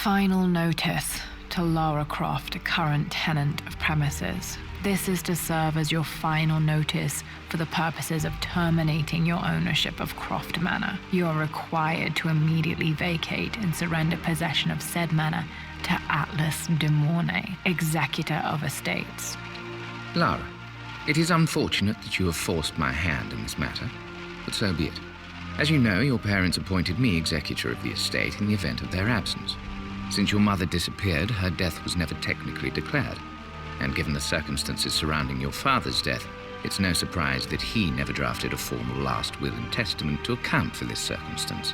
Final notice to Lara Croft, a current tenant of premises. This is to serve as your final notice for the purposes of terminating your ownership of Croft Manor. You are required to immediately vacate and surrender possession of said manor to Atlas de Mornay, executor of estates. Lara, it is unfortunate that you have forced my hand in this matter, but so be it. As you know, your parents appointed me executor of the estate in the event of their absence. Since your mother disappeared, her death was never technically declared. And given the circumstances surrounding your father's death, it's no surprise that he never drafted a formal last will and testament to account for this circumstance.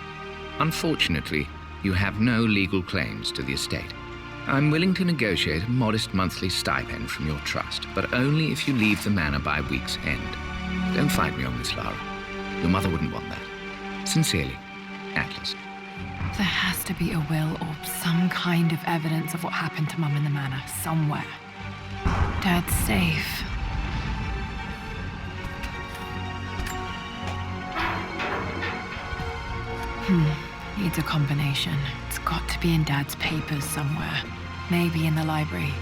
Unfortunately, you have no legal claims to the estate. I'm willing to negotiate a modest monthly stipend from your trust, but only if you leave the manor by week's end. Don't fight me on this, Lara. Your mother wouldn't want that. Sincerely, Atlas. There has to be a will or some kind of evidence of what happened to Mum in the manor somewhere. Dad's safe. Needs a combination. It's got to be in Dad's papers somewhere. Maybe in the library.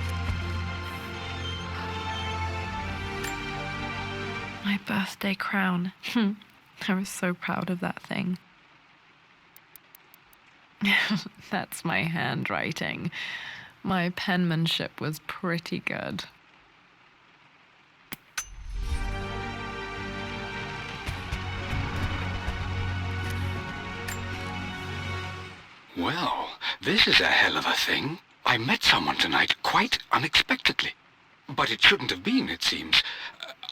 My birthday crown. I was so proud of that thing. That's my handwriting. My penmanship was pretty good. Well, this is a hell of a thing. I met someone tonight quite unexpectedly. But it shouldn't have been, it seems.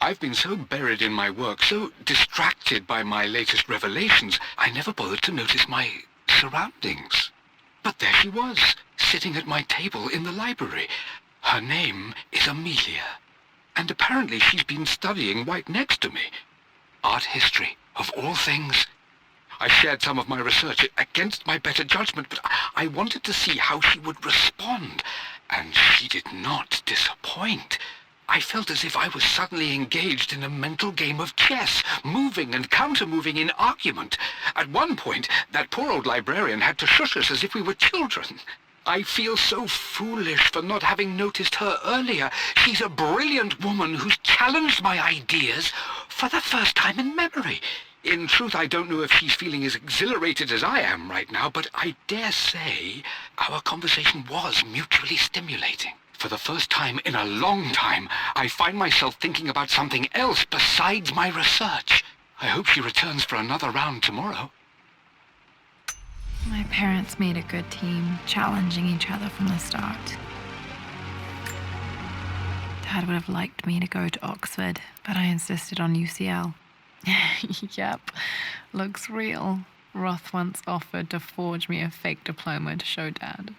I've been so buried in my work, so distracted by my latest revelations, I never bothered to notice my surroundings. But there she was, sitting at my table in the library. Her name is Amelia, and apparently she's been studying right next to me. Art history, of all things. I shared some of my research against my better judgment, but I wanted to see how she would respond, and she did not disappoint. I felt as if I was suddenly engaged in a mental game of chess, moving and counter-moving in argument. At one point, that poor old librarian had to shush us as if we were children. I feel so foolish for not having noticed her earlier. She's a brilliant woman who's challenged my ideas for the first time in memory. In truth, I don't know if she's feeling as exhilarated as I am right now, but I dare say our conversation was mutually stimulating. For the first time in a long time, I find myself thinking about something else besides my research. I hope she returns for another round tomorrow. My parents made a good team, challenging each other from the start. Dad would have liked me to go to Oxford, but I insisted on UCL. Yep, looks real. Roth once offered to forge me a fake diploma to show Dad.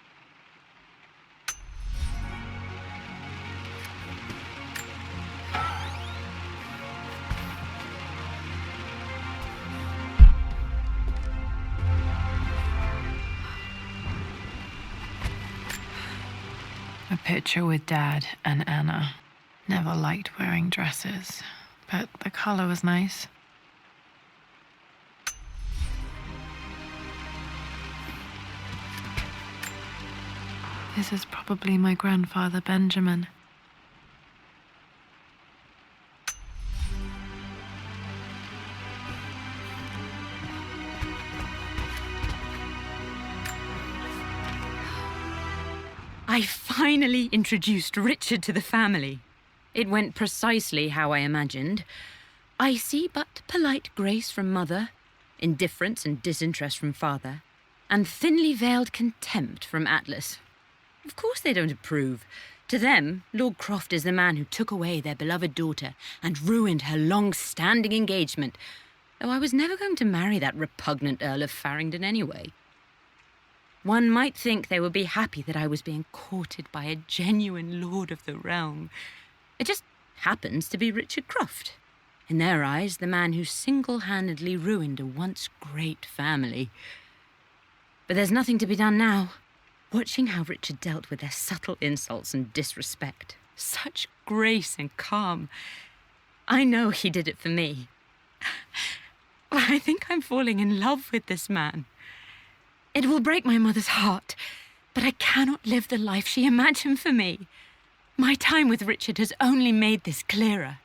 A picture with Dad and Anna. Never liked wearing dresses, but the color was nice. This is probably my grandfather Benjamin. I finally introduced Richard to the family. It went precisely how I imagined. I see but polite grace from mother, indifference and disinterest from father, and thinly veiled contempt from Atlas. Of course they don't approve. To them, Lord Croft is the man who took away their beloved daughter and ruined her long-standing engagement, though I was never going to marry that repugnant Earl of Farringdon anyway. One might think they would be happy that I was being courted by a genuine lord of the realm. It just happens to be Richard Croft. In their eyes, the man who single-handedly ruined a once great family. But there's nothing to be done now. Watching how Richard dealt with their subtle insults and disrespect. Such grace and calm. I know he did it for me. I think I'm falling in love with this man. It will break my mother's heart, But I cannot live the life she imagined for me. My time with Richard has only made this clearer.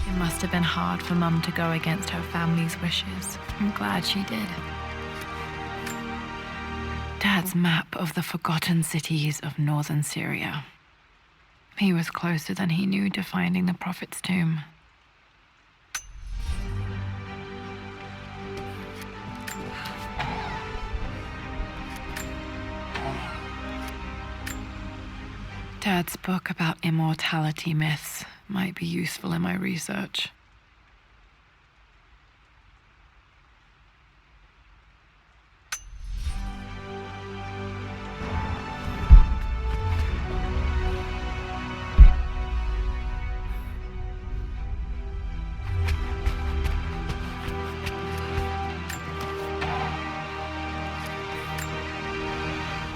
It must have been hard for Mum to go against her family's wishes. I'm glad she did. Dad's map of the forgotten cities of northern Syria. He was closer than he knew to finding the Prophet's tomb. Dad's book about immortality myths might be useful in my research.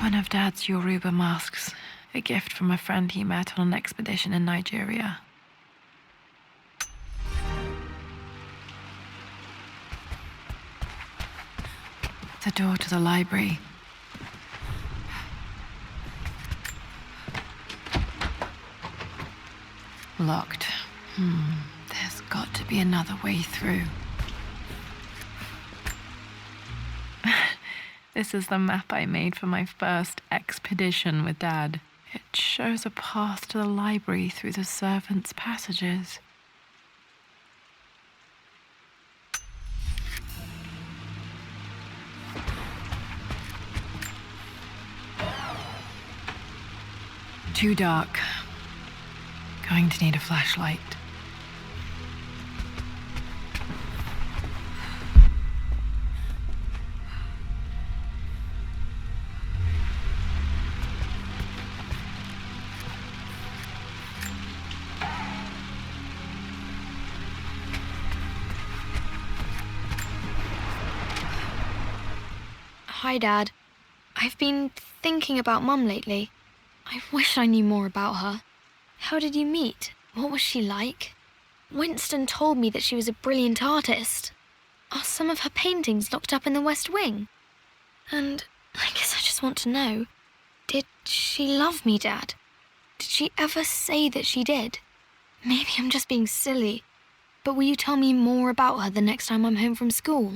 One of Dad's Yoruba masks. A gift from a friend he met on an expedition in Nigeria. The door to the library. Locked. There's got to be another way through. This is the map I made for my first expedition with Dad. It shows a path to the library through the servants' passages. Too dark. Going to need a flashlight. Hi, Dad. I've been thinking about Mum lately. I wish I knew more about her. How did you meet? What was she like? Winston told me that she was a brilliant artist. Are some of her paintings locked up in the West Wing? And I guess I just want to know, did she love me, Dad? Did she ever say that she did? Maybe I'm just being silly, but will you tell me more about her the next time I'm home from school?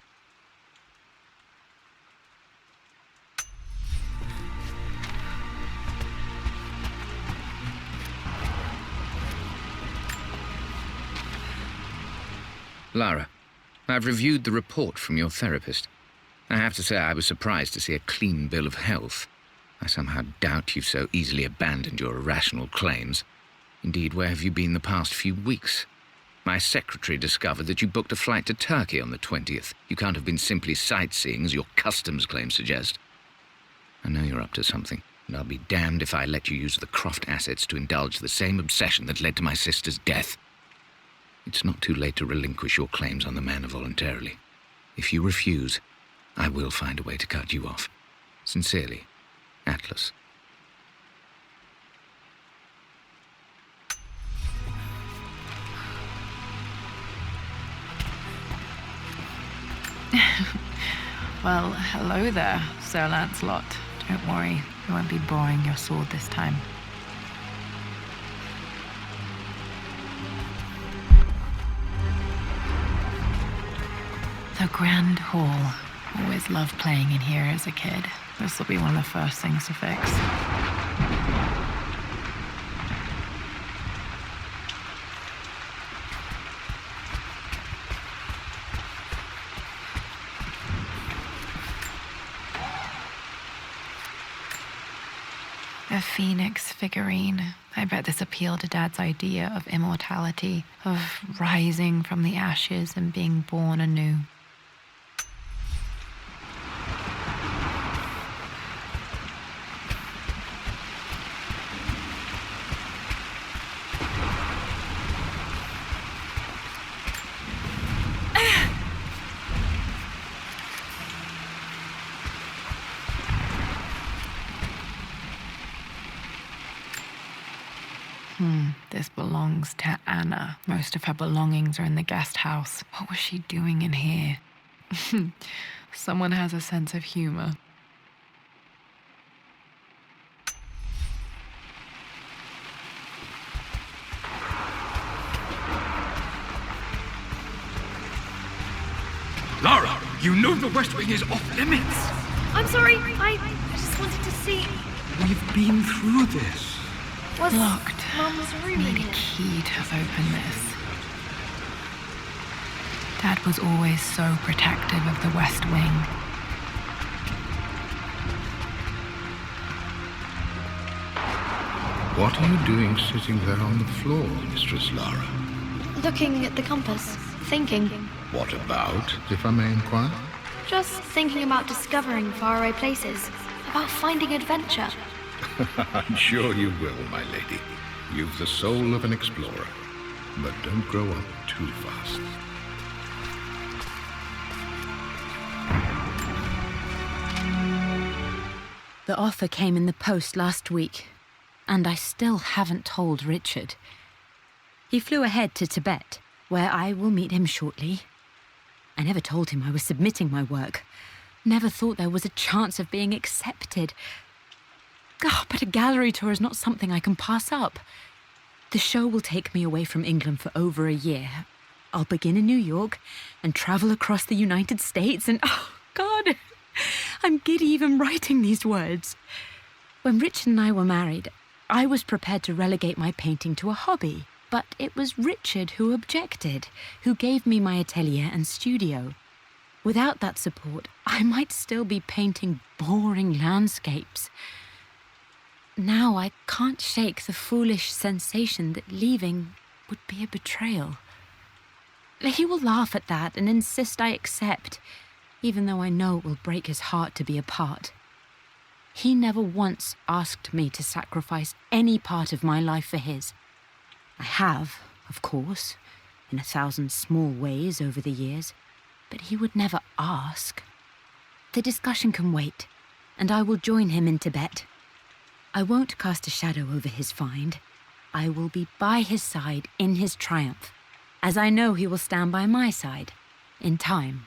Lara, I've reviewed the report from your therapist. I have to say I was surprised to see a clean bill of health. I somehow doubt you've so easily abandoned your irrational claims. Indeed, where have you been the past few weeks? My secretary discovered that you booked a flight to Turkey on the 20th. You can't have been simply sightseeing, as your customs claims suggest. I know you're up to something, and I'll be damned if I let you use the Croft assets to indulge the same obsession that led to my sister's death. It's not too late to relinquish your claims on the manor voluntarily. If you refuse, I will find a way to cut you off. Sincerely, Atlas. Well, hello there, Sir Lancelot. Don't worry, I won't be borrowing your sword this time. The Grand Hall. Always loved playing in here as a kid. This will be one of the first things to fix. A phoenix figurine. I bet this appealed to Dad's idea of immortality, of rising from the ashes and being born anew. This belongs to Anna. Most of her belongings are in the guest house. What was she doing in here? Someone has a sense of humor. You know the West Wing is off limits. I'm sorry, I just wanted to see. We've been through this. Was Locked. Mum's room I in need a here? key to have opened this. Dad was always so protective of the West Wing. What are you doing sitting there on the floor, Mistress Lara? Looking at the compass, thinking. What about, if I may inquire? Just thinking about discovering faraway places, about finding adventure. I'm sure you will, my lady. You've the soul of an explorer. But don't grow up too fast. The offer came in the post last week, and I still haven't told Richard. He flew ahead to Tibet, where I will meet him shortly. I never told him I was submitting my work. Never thought there was a chance of being accepted. Oh, but a gallery tour is not something I can pass up. The show will take me away from England for over a year. I'll begin in New York and travel across the United States and, oh, God, I'm giddy even writing these words. When Richard and I were married, I was prepared to relegate my painting to a hobby, but it was Richard who objected, who gave me my atelier and studio. Without that support, I might still be painting boring landscapes. Now I can't shake the foolish sensation that leaving would be a betrayal. He will laugh at that and insist I accept, even though I know it will break his heart to be apart. He never once asked me to sacrifice any part of my life for his. I have, of course, in 1,000 small ways over the years, but he would never ask. The discussion can wait, and I will join him in Tibet. I won't cast a shadow over his find. I will be by his side in his triumph, as I know he will stand by my side, in time.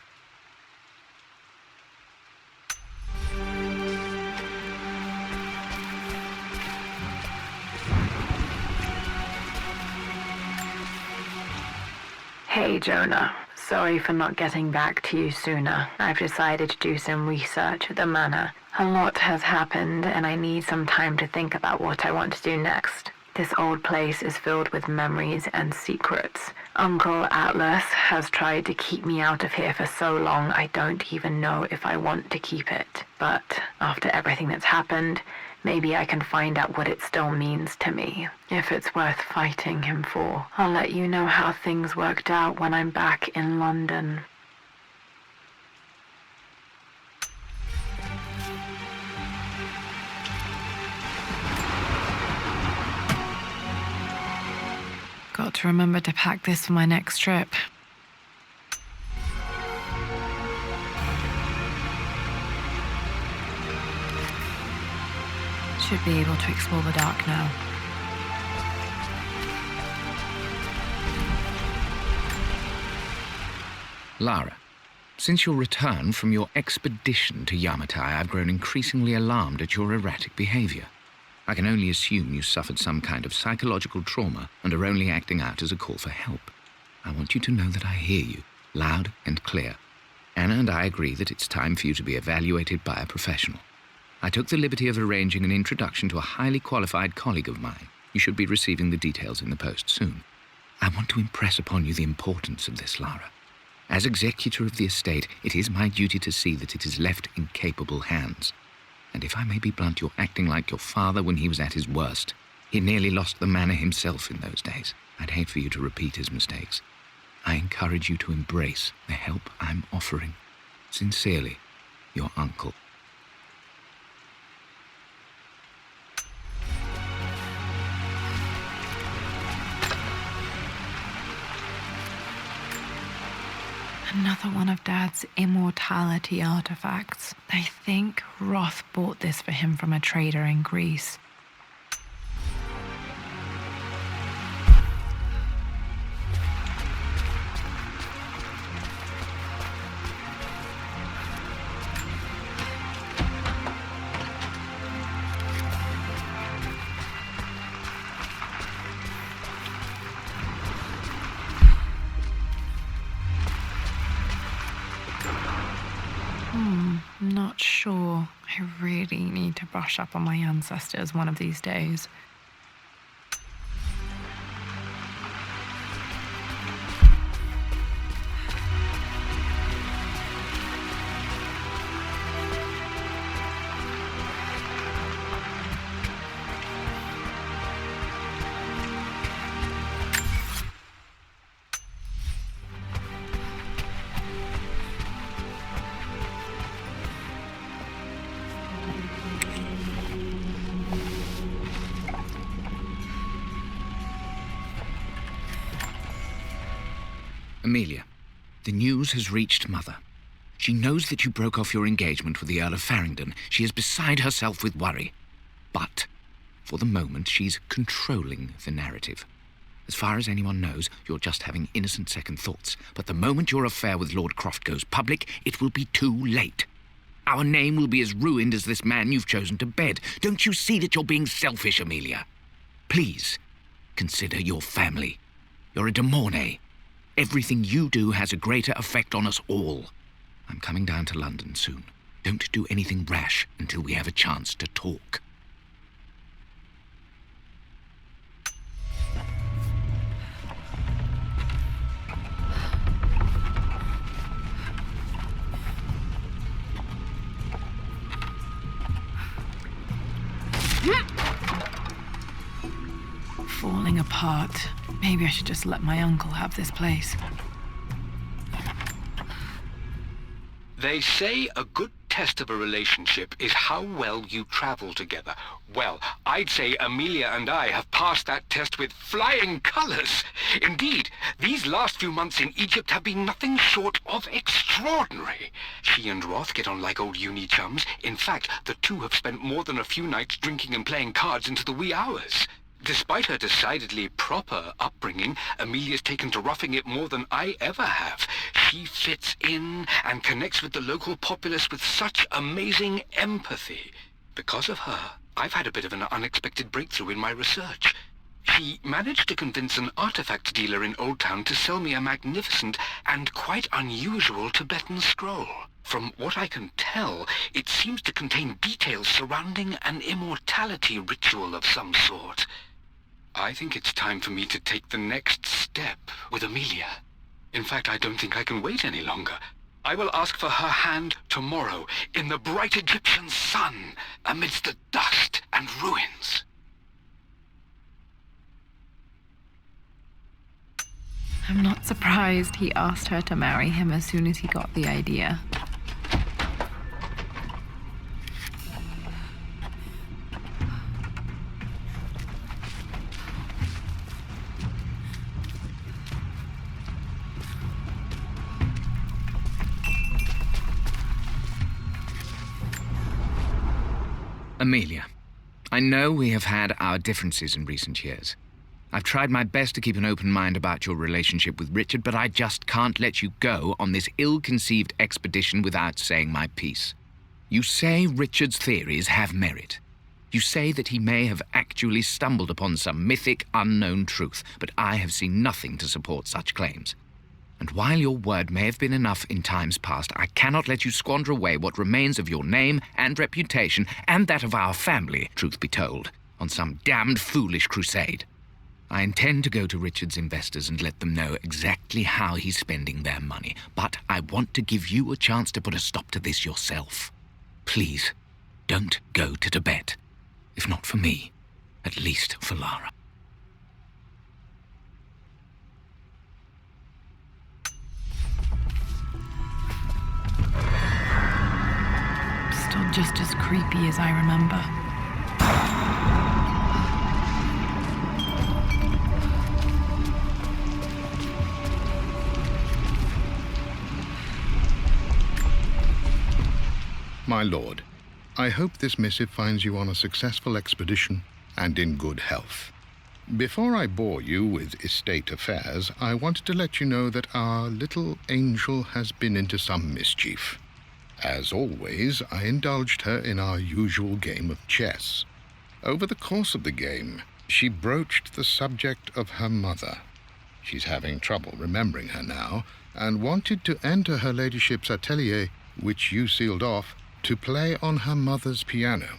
Hey, Jonah. Sorry for not getting back to you sooner. I've decided to do some research at the manor. A lot has happened, and I need some time to think about what I want to do next. This old place is filled with memories and secrets. Uncle Atlas has tried to keep me out of here for so long I don't even know if I want to keep it. But after everything that's happened, maybe I can find out what it still means to me. If it's worth fighting him for, I'll let you know how things worked out when I'm back in London. Got to remember to pack this for my next trip. Should be able to explore the dark now. Lara, since your return from your expedition to Yamatai, I've grown increasingly alarmed at your erratic behavior. I can only assume you suffered some kind of psychological trauma and are only acting out as a call for help. I want you to know that I hear you, loud and clear. Anna and I agree that it's time for you to be evaluated by a professional. I took the liberty of arranging an introduction to a highly qualified colleague of mine. You should be receiving the details in the post soon. I want to impress upon you the importance of this, Lara. As executor of the estate, it is my duty to see that it is left in capable hands. And if I may be blunt, you're acting like your father when he was at his worst. He nearly lost the manor himself in those days. I'd hate for you to repeat his mistakes. I encourage you to embrace the help I'm offering. Sincerely, your uncle. Another one of Dad's immortality artifacts. I think Roth bought this for him from a trader in Greece. I'm not sure. I really need to brush up on my ancestors one of these days. Amelia, the news has reached Mother. She knows that you broke off your engagement with the Earl of Farringdon. She is beside herself with worry. But, for the moment, she's controlling the narrative. As far as anyone knows, you're just having innocent second thoughts. But the moment your affair with Lord Croft goes public, it will be too late. Our name will be as ruined as this man you've chosen to bed. Don't you see that you're being selfish, Amelia? Please, consider your family. You're a de Mornay. Everything you do has a greater effect on us all. I'm coming down to London soon. Don't do anything rash until we have a chance to talk. Falling apart. Maybe I should just let my uncle have this place. They say a good test of a relationship is how well you travel together. Well, I'd say Amelia and I have passed that test with flying colors. Indeed, these last few months in Egypt have been nothing short of extraordinary. She and Roth get on like old uni chums. In fact, the two have spent more than a few nights drinking and playing cards into the wee hours. Despite her decidedly proper upbringing, Amelia's taken to roughing it more than I ever have. She fits in and connects with the local populace with such amazing empathy. Because of her, I've had a bit of an unexpected breakthrough in my research. She managed to convince an artifact dealer in Old Town to sell me a magnificent and quite unusual Tibetan scroll. From what I can tell, it seems to contain details surrounding an immortality ritual of some sort. I think it's time for me to take the next step with Amelia. In fact, I don't think I can wait any longer. I will ask for her hand tomorrow in the bright Egyptian sun amidst the dust and ruins. I'm not surprised he asked her to marry him as soon as he got the idea. Amelia, I know we have had our differences in recent years. I've tried my best to keep an open mind about your relationship with Richard, but I just can't let you go on this ill-conceived expedition without saying my piece. You say Richard's theories have merit. You say that he may have actually stumbled upon some mythic, unknown truth, but I have seen nothing to support such claims. And while your word may have been enough in times past, I cannot let you squander away what remains of your name and reputation, and that of our family, truth be told, on some damned foolish crusade. I intend to go to Richard's investors and let them know exactly how he's spending their money, but I want to give you a chance to put a stop to this yourself. Please, don't go to Tibet. If not for me, at least for Lara. Still just as creepy as I remember. My lord, I hope this missive finds you on a successful expedition and in good health. Before I bore you with estate affairs, I wanted to let you know that our little angel has been into some mischief. As always, I indulged her in our usual game of chess. Over the course of the game, she broached the subject of her mother. She's having trouble remembering her now, and wanted to enter her ladyship's atelier, which you sealed off, to play on her mother's piano.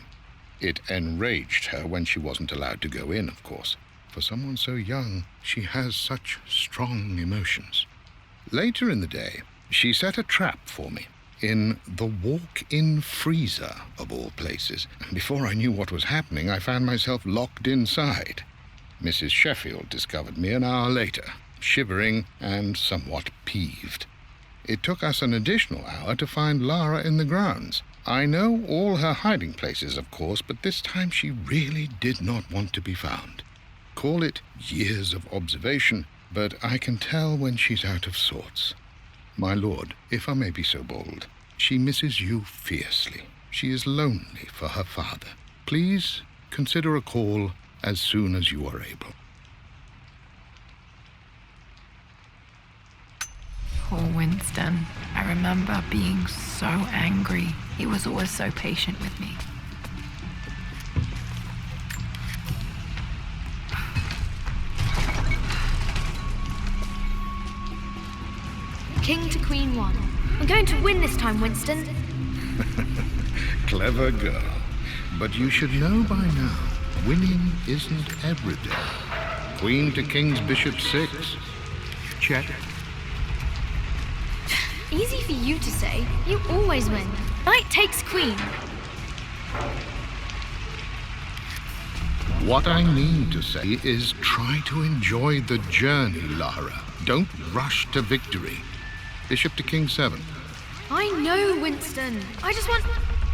It enraged her when she wasn't allowed to go in, of course. For someone so young, she has such strong emotions. Later in the day, she set a trap for me in the walk-in freezer, of all places. And before I knew what was happening, I found myself locked inside. Mrs. Sheffield discovered me an hour later, shivering and somewhat peeved. It took us an additional hour to find Lara in the grounds. I know all her hiding places, of course, but this time she really did not want to be found. Call it years of observation, but I can tell when she's out of sorts. My lord, if I may be so bold, she misses you fiercely. She is lonely for her father. Please consider a call as soon as you are able. Poor Winston. I remember being so angry. He was always so patient with me. King to Queen 1. I'm going to win this time, Winston. Clever girl. But you should know by now, winning isn't every day. Queen to King's Bishop 6. Check. Easy for you to say. You always win. Knight takes queen. What I mean to say is try to enjoy the journey, Lara. Don't rush to victory. Bishop to King 7. I know, Winston. I just want...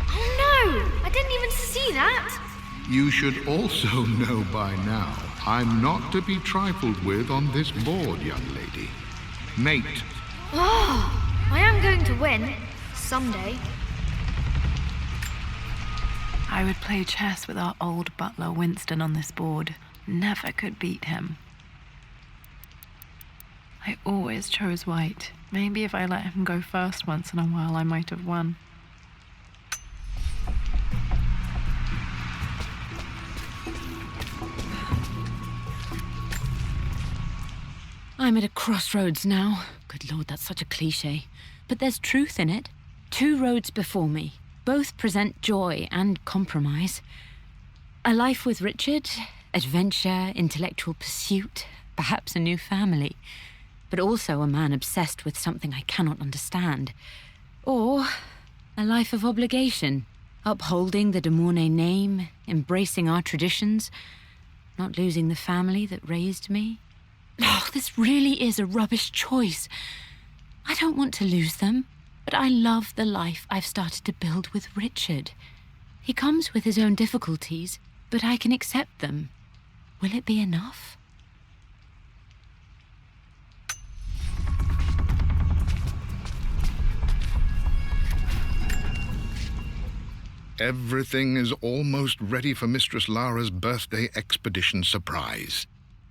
Oh no! I didn't even see that. You should also know by now, I'm not to be trifled with on this board, young lady. Mate. Oh, I am going to win. Someday. I would play chess with our old butler Winston on this board. Never could beat him. I always chose white. Maybe if I let him go first once in a while, I might have won. I'm at a crossroads now. Good Lord, that's such a cliche. But there's truth in it. 2 roads before me. Both present joy and compromise. A life with Richard, adventure, intellectual pursuit, perhaps a new family. But also a man obsessed with something I cannot understand. Or a life of obligation, upholding the de Mornay name, embracing our traditions, not losing the family that raised me. Oh, this really is a rubbish choice. I don't want to lose them, but I love the life I've started to build with Richard. He comes with his own difficulties, but I can accept them. Will it be enough? Everything is almost ready for Mistress Lara's birthday expedition surprise.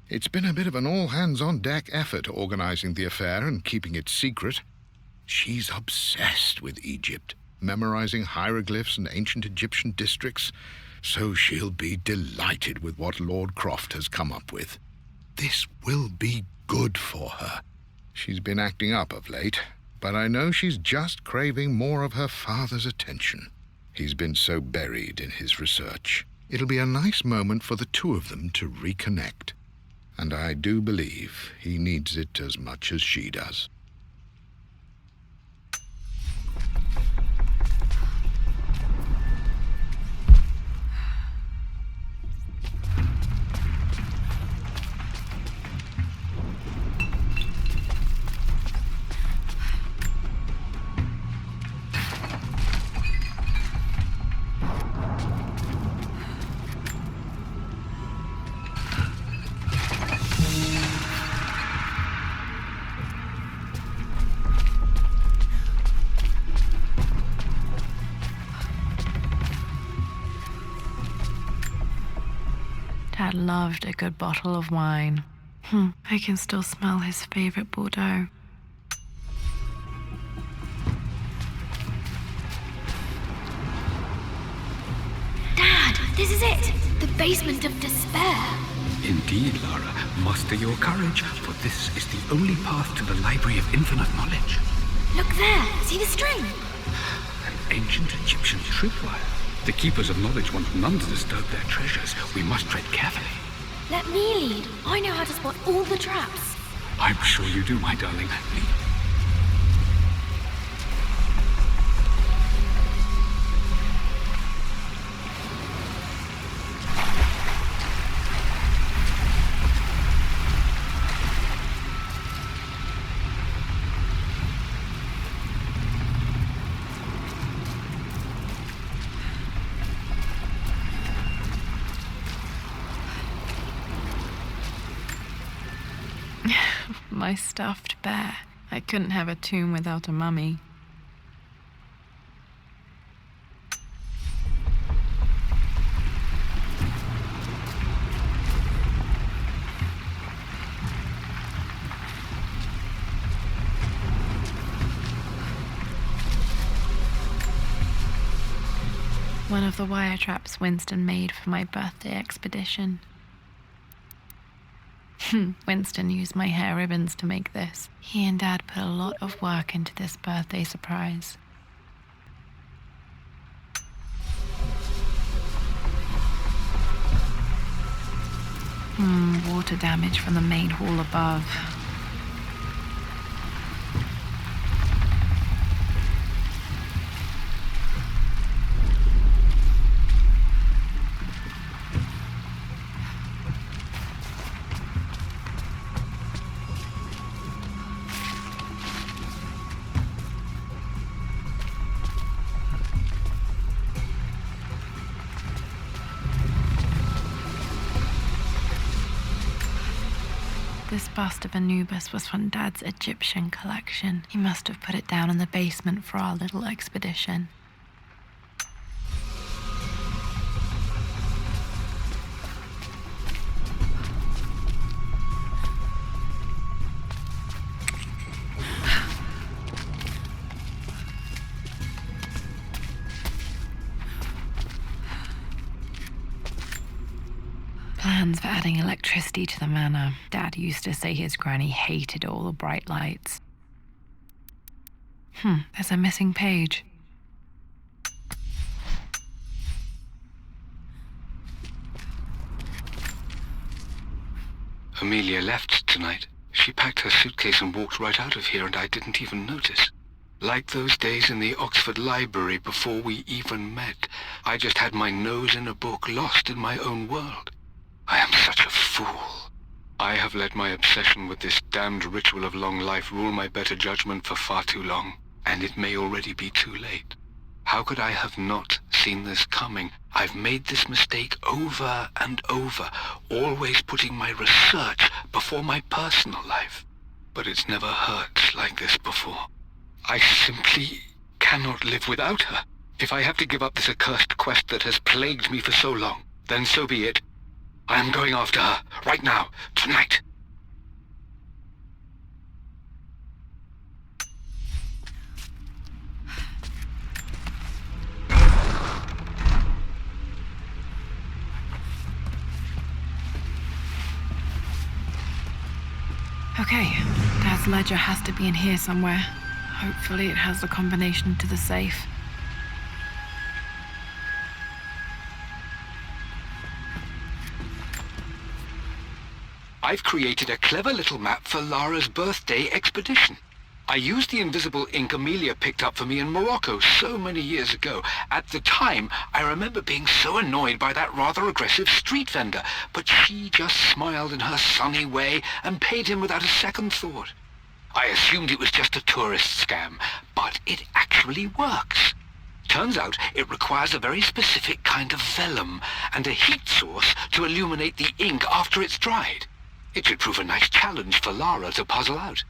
It's been a bit of an all-hands-on-deck effort organizing the affair and keeping it secret. She's obsessed with Egypt, memorizing hieroglyphs and ancient Egyptian districts, so she'll be delighted with what Lord Croft has come up with. This will be good for her. She's been acting up of late, but I know she's just craving more of her father's attention. He's been so buried in his research. It'll be a nice moment for the 2 of them to reconnect. And I do believe he needs it as much as she does. Dad loved a good bottle of wine. I can still smell his favorite Bordeaux. Dad, this is it! The basement of despair. Indeed, Lara. Muster your courage, for this is the only path to the Library of Infinite Knowledge. Look there. See the string? And Ancient Egyptian tripwire. The keepers of knowledge want none to disturb their treasures. We must tread carefully. Let me lead. I know how to spot all the traps. I'm sure you do, my darling. Lead. My stuffed bear. I couldn't have a tomb without a mummy. One of the wire traps Winston made for my birthday expedition. Winston used my hair ribbons to make this. He and Dad put a lot of work into this birthday surprise. Water damage from the main hall above. This bust of Anubis was from Dad's Egyptian collection. He must have put it down in the basement for our little expedition. Plans for adding electricity to the manor. Dad used to say his granny hated all the bright lights. There's a missing page. Amelia left tonight. She packed her suitcase and walked right out of here, and I didn't even notice. Like those days in the Oxford Library before we even met, I just had my nose in a book, lost in my own world. I am such a fool. I have let my obsession with this damned ritual of long life rule my better judgment for far too long, and it may already be too late. How could I have not seen this coming? I've made this mistake over and over, always putting my research before my personal life. But it's never hurt like this before. I simply cannot live without her. If I have to give up this accursed quest that has plagued me for so long, then so be it. I am going after her, right now, tonight. Okay, Dad's ledger has to be in here somewhere. Hopefully it has the combination to the safe. I've created a clever little map for Lara's birthday expedition. I used the invisible ink Amelia picked up for me in Morocco so many years ago. At the time, I remember being so annoyed by that rather aggressive street vendor, but she just smiled in her sunny way and paid him without a second thought. I assumed it was just a tourist scam, but it actually works. Turns out it requires a very specific kind of vellum and a heat source to illuminate the ink after it's dried. It should prove a nice challenge for Lara to puzzle out.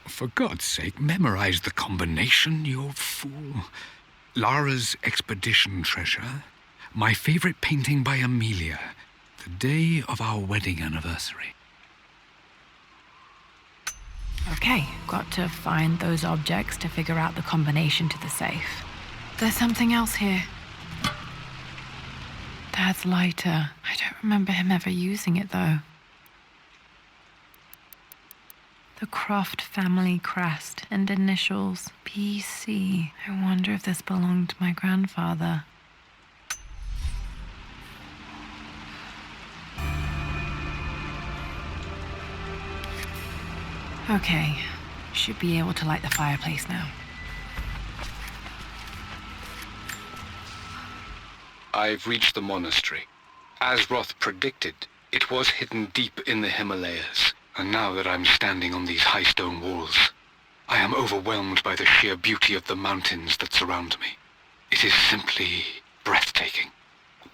For God's sake, memorize the combination, you fool. Lara's expedition treasure, my favorite painting by Amelia, the day of our wedding anniversary. Okay, got to find those objects to figure out the combination to the safe. There's something else here. Dad's lighter. I don't remember him ever using it, though. The Croft family crest and initials PC. I wonder if this belonged to my grandfather. Okay, should be able to light the fireplace now. I've reached the monastery. As Roth predicted, it was hidden deep in the Himalayas, and now that I'm standing on these high stone walls, I am overwhelmed by the sheer beauty of the mountains that surround me. It is simply breathtaking.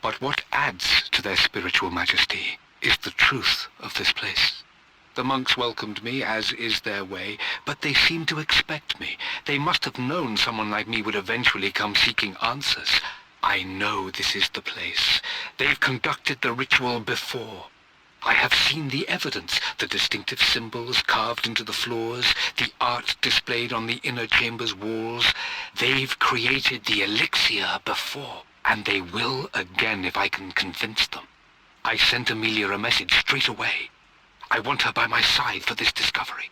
But what adds to their spiritual majesty is the truth of this place. The monks welcomed me, as is their way, but they seemed to expect me. They must have known someone like me would eventually come seeking answers. I know this is the place. They've conducted the ritual before. I have seen the evidence, the distinctive symbols carved into the floors, the art displayed on the inner chamber's walls. They've created the elixir before, and they will again if I can convince them. I sent Amelia a message straight away. I want her by my side for this discovery.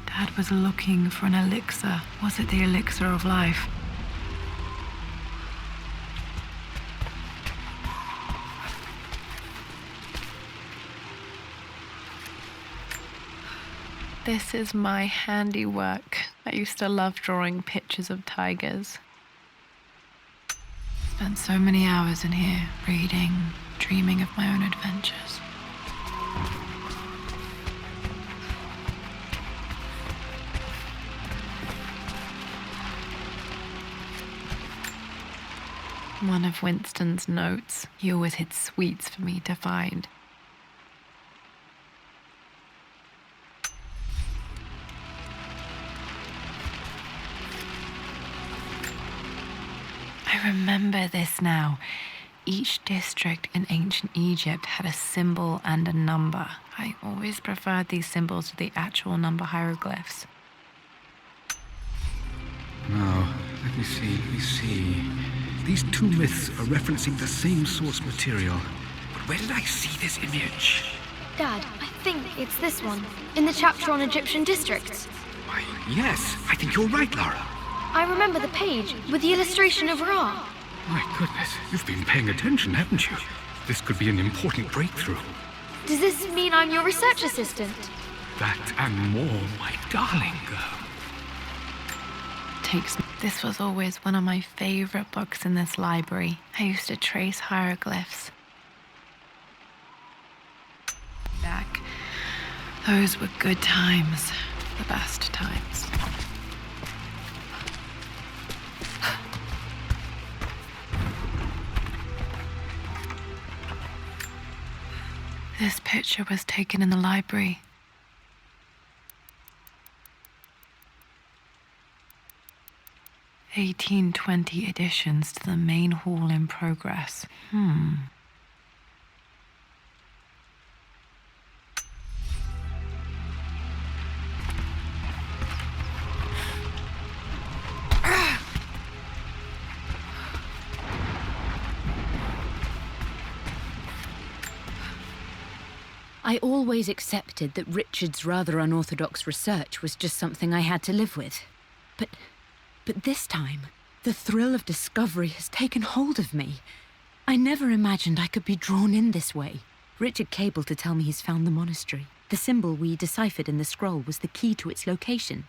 Dad was looking for an elixir. Was it the elixir of life? This is my handiwork. I used to love drawing pictures of tigers. Spent so many hours in here, reading, dreaming of my own adventures. One of Winston's notes. He always hid sweets for me to find. I remember this now. Each district in ancient Egypt had a symbol and a number. I always preferred these symbols to the actual number hieroglyphs. Now, let me see. These two myths are referencing the same source material. But where did I see this image? Dad, I think it's this one, in the chapter on Egyptian districts. Why, yes, I think you're right, Lara. I remember the page with the illustration of Ra. My goodness, you've been paying attention, haven't you? This could be an important breakthrough. Does this mean I'm your research assistant? That and more, my darling girl. This was always one of my favorite books in this library. I used to trace hieroglyphs. Back. Those were good times. The best times. This picture was taken in the library. (1820) additions to the main hall in progress. I always accepted that Richard's rather unorthodox research was just something I had to live with. But this time, the thrill of discovery has taken hold of me. I never imagined I could be drawn in this way. Richard cabled to tell me he's found the monastery. The symbol we deciphered in the scroll was the key to its location.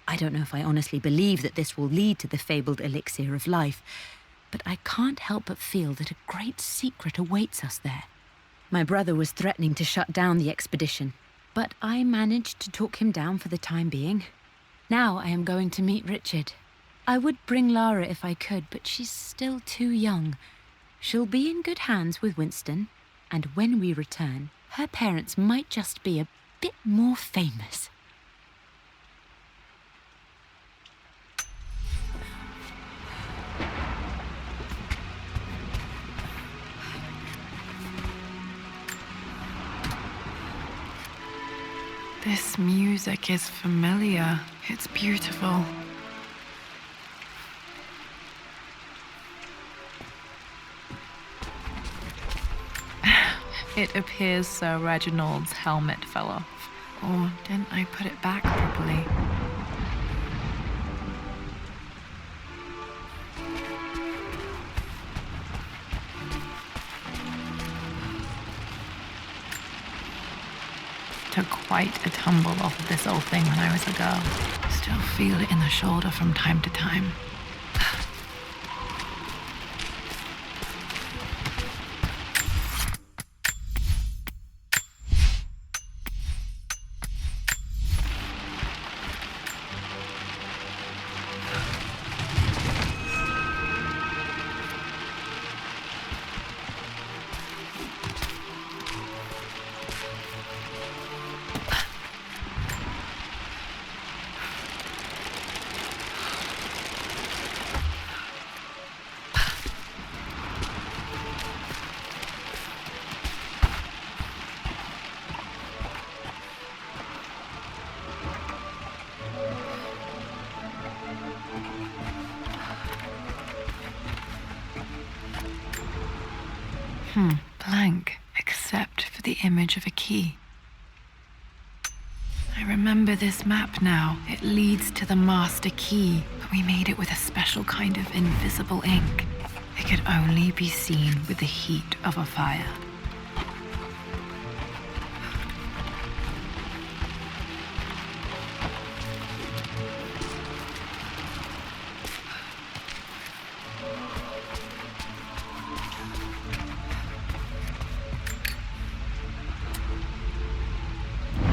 I don't know if I honestly believe that this will lead to the fabled elixir of life, but I can't help but feel that a great secret awaits us there. My brother was threatening to shut down the expedition, but I managed to talk him down for the time being. Now I am going to meet Richard. I would bring Lara if I could, but she's still too young. She'll be in good hands with Winston, and when we return, her parents might just be a bit more famous. This music is familiar. It's beautiful. It appears Sir Reginald's helmet fell off. Or didn't I put it back properly? Took quite a tumble off of this old thing when I was a girl. Still feel it in the shoulder from time to time. Blank, except for the image of a key. I remember this map now. It leads to the master key, but we made it with a special kind of invisible ink. It could only be seen with the heat of a fire.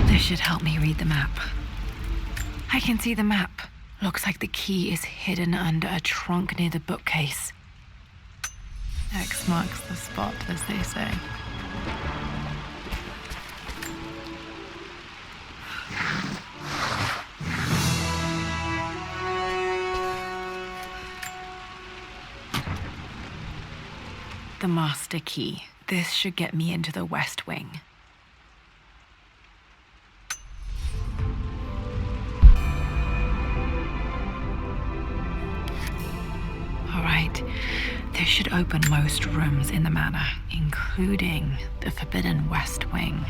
This should help me read the map. I can see the map. Looks like the key is hidden under a trunk near the bookcase. X marks the spot, as they say. The master key. This should get me into the West Wing. Alright, this should open most rooms in the manor, including the forbidden West Wing.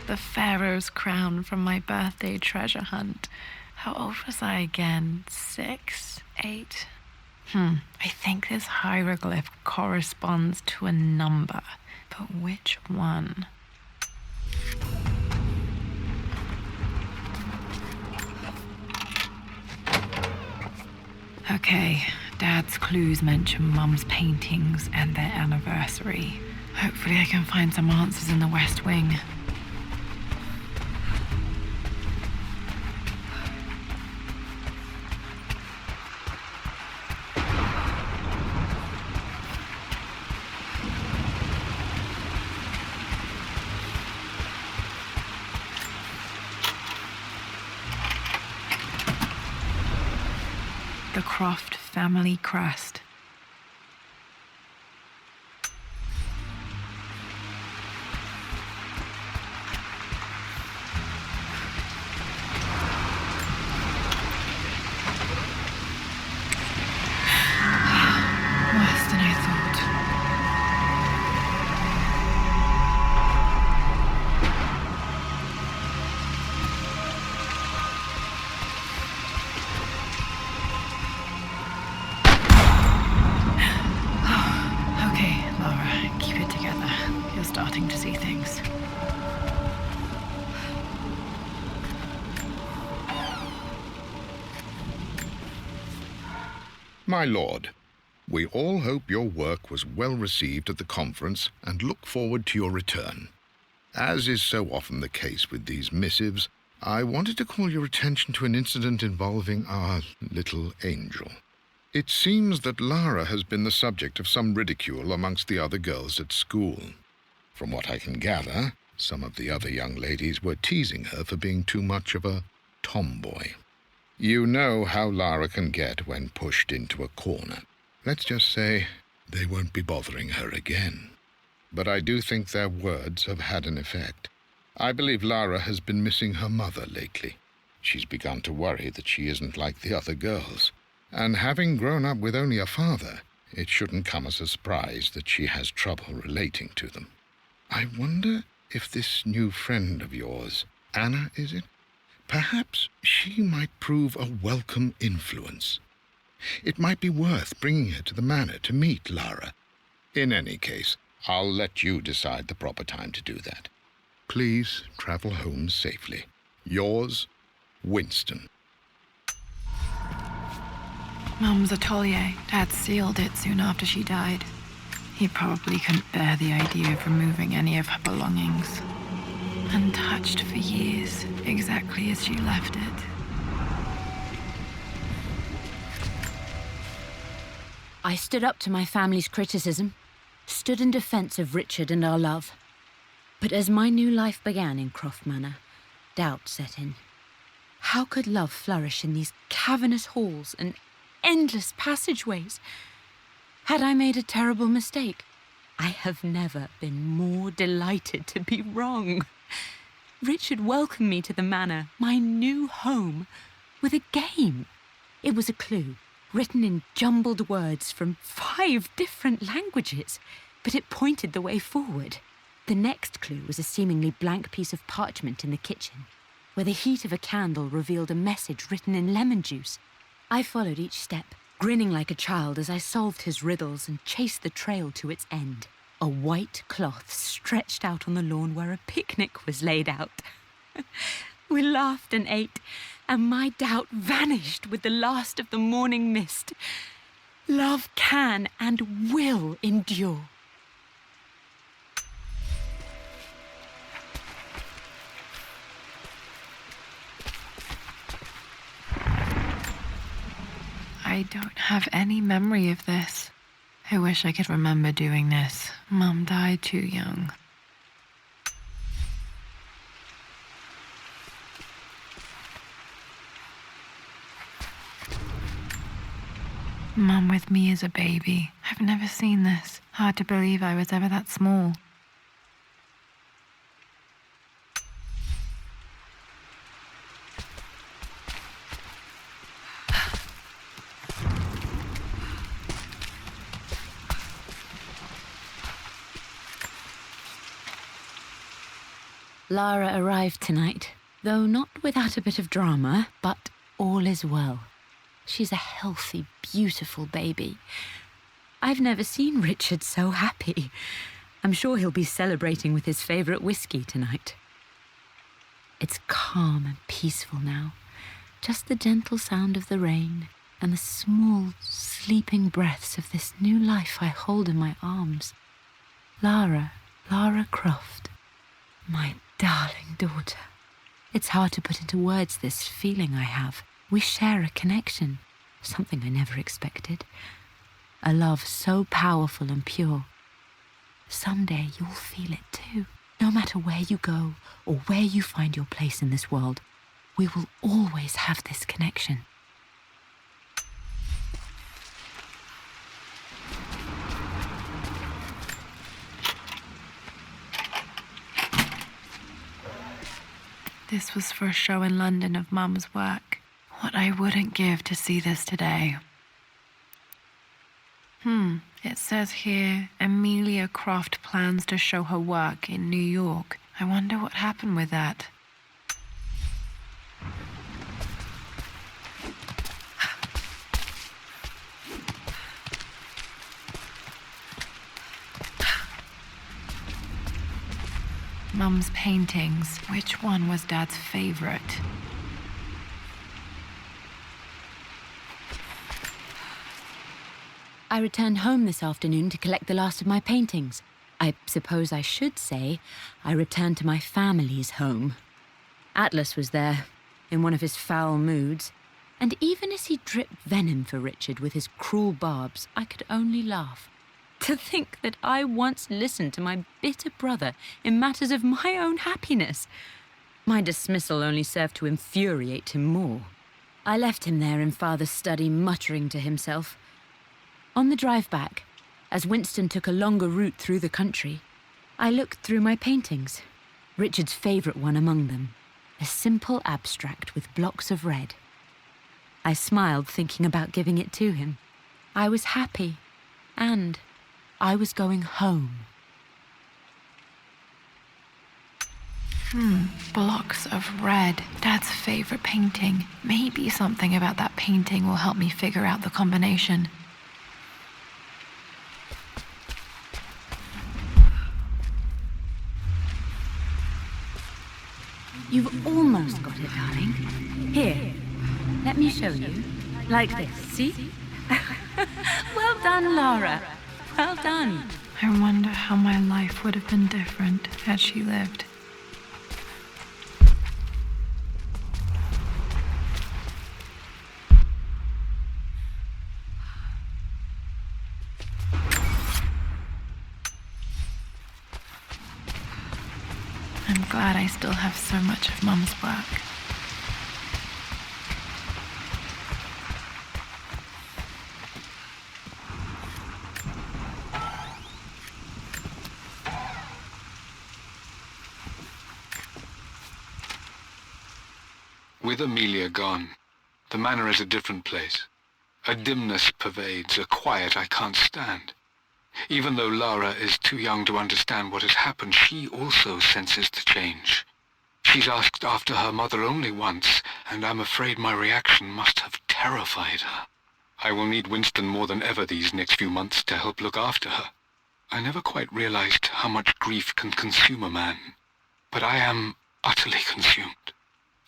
The Pharaoh's crown from my birthday treasure hunt. How old was I again? 6? 8? I think this hieroglyph corresponds to a number, but which one? Okay, Dad's clues mention Mum's paintings and their anniversary. Hopefully I can find some answers in the West Wing. The Croft family crest. Worse than I thought. Okay, Lara, keep it together. You're starting to see things. My lord, we all hope your work was well received at the conference and look forward to your return. As is so often the case with these missives, I wanted to call your attention to an incident involving our little angel. It seems that Lara has been the subject of some ridicule amongst the other girls at school. From what I can gather, some of the other young ladies were teasing her for being too much of a tomboy. You know how Lara can get when pushed into a corner. Let's just say, they won't be bothering her again. But I do think their words have had an effect. I believe Lara has been missing her mother lately. She's begun to worry that she isn't like the other girls. And having grown up with only a father, it shouldn't come as a surprise that she has trouble relating to them. I wonder if this new friend of yours, Anna, is it? Perhaps she might prove a welcome influence. It might be worth bringing her to the manor to meet Lara. In any case, I'll let you decide the proper time to do that. Please travel home safely. Yours, Wintson. Mum's atelier. Dad sealed it soon after she died. He probably couldn't bear the idea of removing any of her belongings. Untouched for years, exactly as she left it. I stood up to my family's criticism, stood in defense of Richard and our love. But as my new life began in Croft Manor, doubt set in. How could love flourish in these cavernous halls and endless passageways? Had I made a terrible mistake? I have never been more delighted to be wrong. Richard welcomed me to the manor, my new home, with a game. It was a clue, written in jumbled words from 5 different languages, but it pointed the way forward. The next clue was a seemingly blank piece of parchment in the kitchen, where the heat of a candle revealed a message written in lemon juice. I followed each step, grinning like a child as I solved his riddles and chased the trail to its end. A white cloth stretched out on the lawn where a picnic was laid out. We laughed and ate, and my doubt vanished with the last of the morning mist. Love can and will endure. I don't have any memory of this. I wish I could remember doing this. Mum died too young. Mum with me as a baby. I've never seen this. Hard to believe I was ever that small. Lara arrived tonight, though not without a bit of drama, but all is well. She's a healthy, beautiful baby. I've never seen Richard so happy. I'm sure he'll be celebrating with his favourite whiskey tonight. It's calm and peaceful now, just the gentle sound of the rain and the small, sleeping breaths of this new life I hold in my arms. Lara Croft, my darling daughter. It's hard to put into words this feeling I have. We share a connection, something I never expected. A love so powerful and pure. Someday you'll feel it too. No matter where you go or where you find your place in this world, we will always have this connection. This was for a show in London of Mum's work. What I wouldn't give to see this today. It says here, Amelia Croft plans to show her work in New York. I wonder what happened with that. Mum's paintings. Which one was Dad's favorite? I returned home this afternoon to collect the last of my paintings. I suppose I should say I returned to my family's home. Atlas was there, in one of his foul moods, and even as he dripped venom for Richard with his cruel barbs, I could only laugh. To think that I once listened to my bitter brother in matters of my own happiness. My dismissal only served to infuriate him more. I left him there in Father's study, muttering to himself. On the drive back, As Wintson took a longer route through the country, I looked through my paintings, Richard's favourite one among them, a simple abstract with blocks of red. I smiled, thinking about giving it to him. I was happy, and I was going home. Blocks of red. Dad's favourite painting. Maybe something about that painting will help me figure out the combination. You've almost got it, darling. Here, let me show you. Like this, see? Well done, Lara. Well done. I wonder how my life would have been different had she lived. I'm glad I still have so much of Mum's work. With Amelia gone, the manor is a different place. A dimness pervades, a quiet I can't stand. Even though Lara is too young to understand what has happened, she also senses the change. She's asked after her mother only once, and I'm afraid my reaction must have terrified her. I will need Wintson more than ever these next few months to help look after her. I never quite realized how much grief can consume a man, but I am utterly consumed.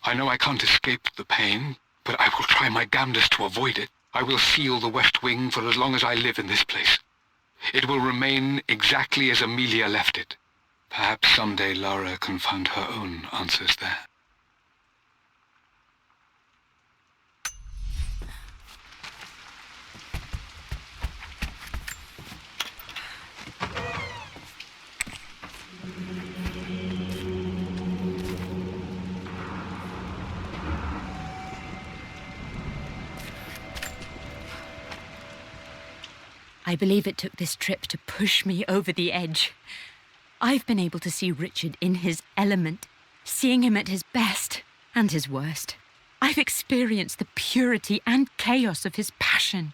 I know I can't escape the pain, but I will try my damnedest to avoid it. I will seal the West Wing for as long as I live in this place. It will remain exactly as Amelia left it. Perhaps someday Lara can find her own answers there. I believe it took this trip to push me over the edge. I've been able to see Richard in his element, seeing him at his best and his worst. I've experienced the purity and chaos of his passion,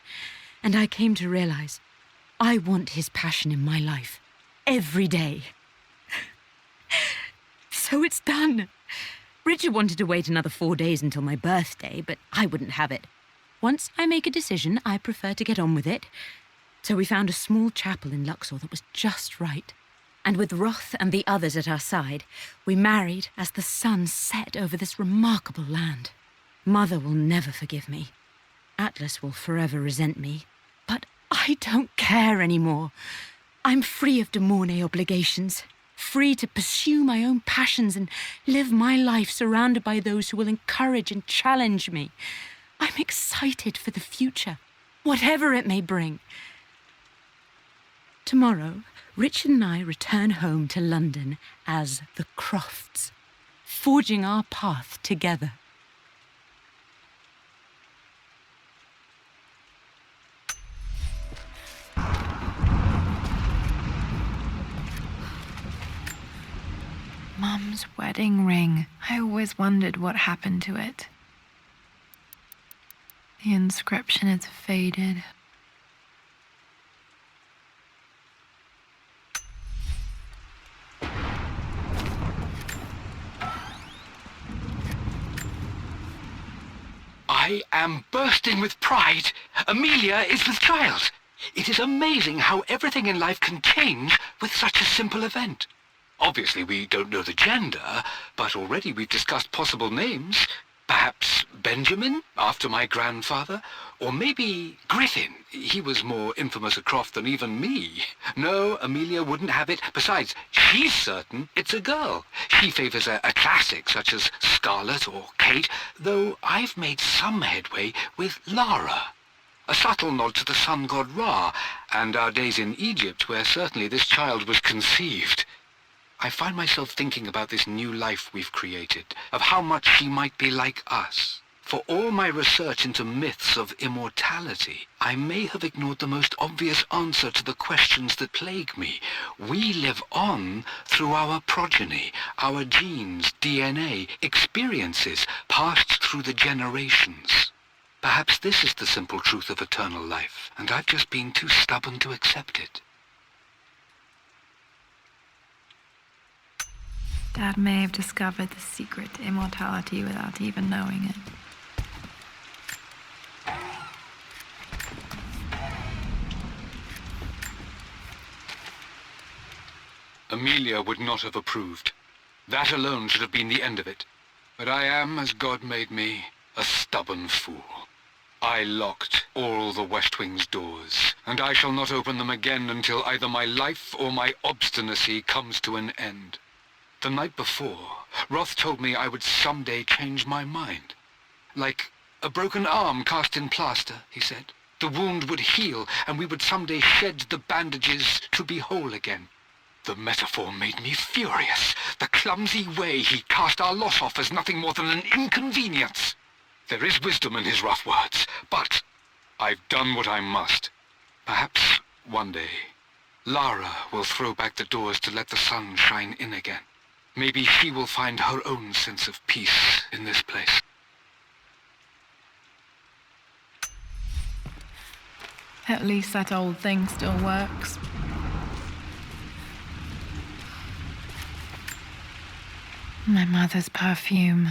and I came to realize I want his passion in my life every day. So it's done. Richard wanted to wait another 4 days until my birthday, but I wouldn't have it. Once I make a decision, I prefer to get on with it. So we found a small chapel in Luxor that was just right. And with Roth and the others at our side, we married as the sun set over this remarkable land. Mother will never forgive me. Atlas will forever resent me. But I don't care anymore. I'm free of de Mornay obligations, free to pursue my own passions and live my life surrounded by those who will encourage and challenge me. I'm excited for the future, whatever it may bring. Tomorrow, Richard and I return home to London as the Crofts, forging our path together. Mum's wedding ring. I always wondered what happened to it. The inscription is faded. I am bursting with pride. Amelia is with child. It is amazing how everything in life can change with such a simple event. Obviously, we don't know the gender, but already we've discussed possible names. Perhaps Benjamin, after my grandfather, or maybe Griffin. He was more infamous at Croft than even me. No, Amelia wouldn't have it. Besides, she's certain it's a girl. She favours a classic such as Scarlet or Kate, though I've made some headway with Lara. A subtle nod to the sun god Ra, and our days in Egypt, where certainly this child was conceived. I find myself thinking about this new life we've created, of how much she might be like us. For all my research into myths of immortality, I may have ignored the most obvious answer to the questions that plague me. We live on through our progeny, our genes, DNA, experiences passed through the generations. Perhaps this is the simple truth of eternal life, and I've just been too stubborn to accept it. Dad may have discovered the secret to immortality without even knowing it. Amelia would not have approved. That alone should have been the end of it. But I am, as God made me, a stubborn fool. I locked all the West Wing's doors, and I shall not open them again until either my life or my obstinacy comes to an end. The night before, Roth told me I would someday change my mind. Like a broken arm cast in plaster, he said. The wound would heal, and we would someday shed the bandages to be whole again. The metaphor made me furious. The clumsy way he cast our loss off as nothing more than an inconvenience. There is wisdom in his rough words, but I've done what I must. Perhaps one day, Lara will throw back the doors to let the sun shine in again. Maybe she will find her own sense of peace in this place. At least that old thing still works. My mother's perfume.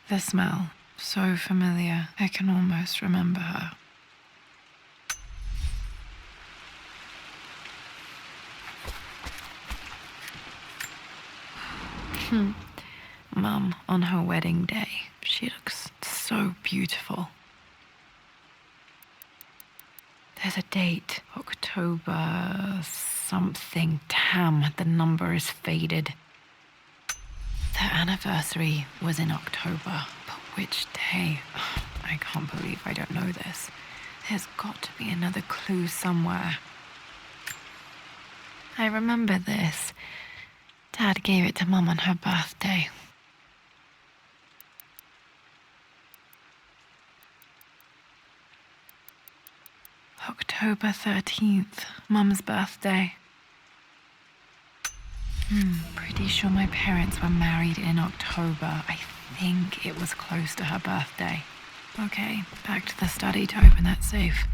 The smell. So familiar, I can almost remember her. Mum, on her wedding day, she looks so beautiful. There's a date, October something. Damn, the number is faded. Their anniversary was in October, but which day? I can't believe I don't know this. There's got to be another clue somewhere. I remember this. Dad gave it to Mum on her birthday. October 13th, Mum's birthday. Pretty sure my parents were married in October. I think it was close to her birthday. Okay, back to the study to open that safe.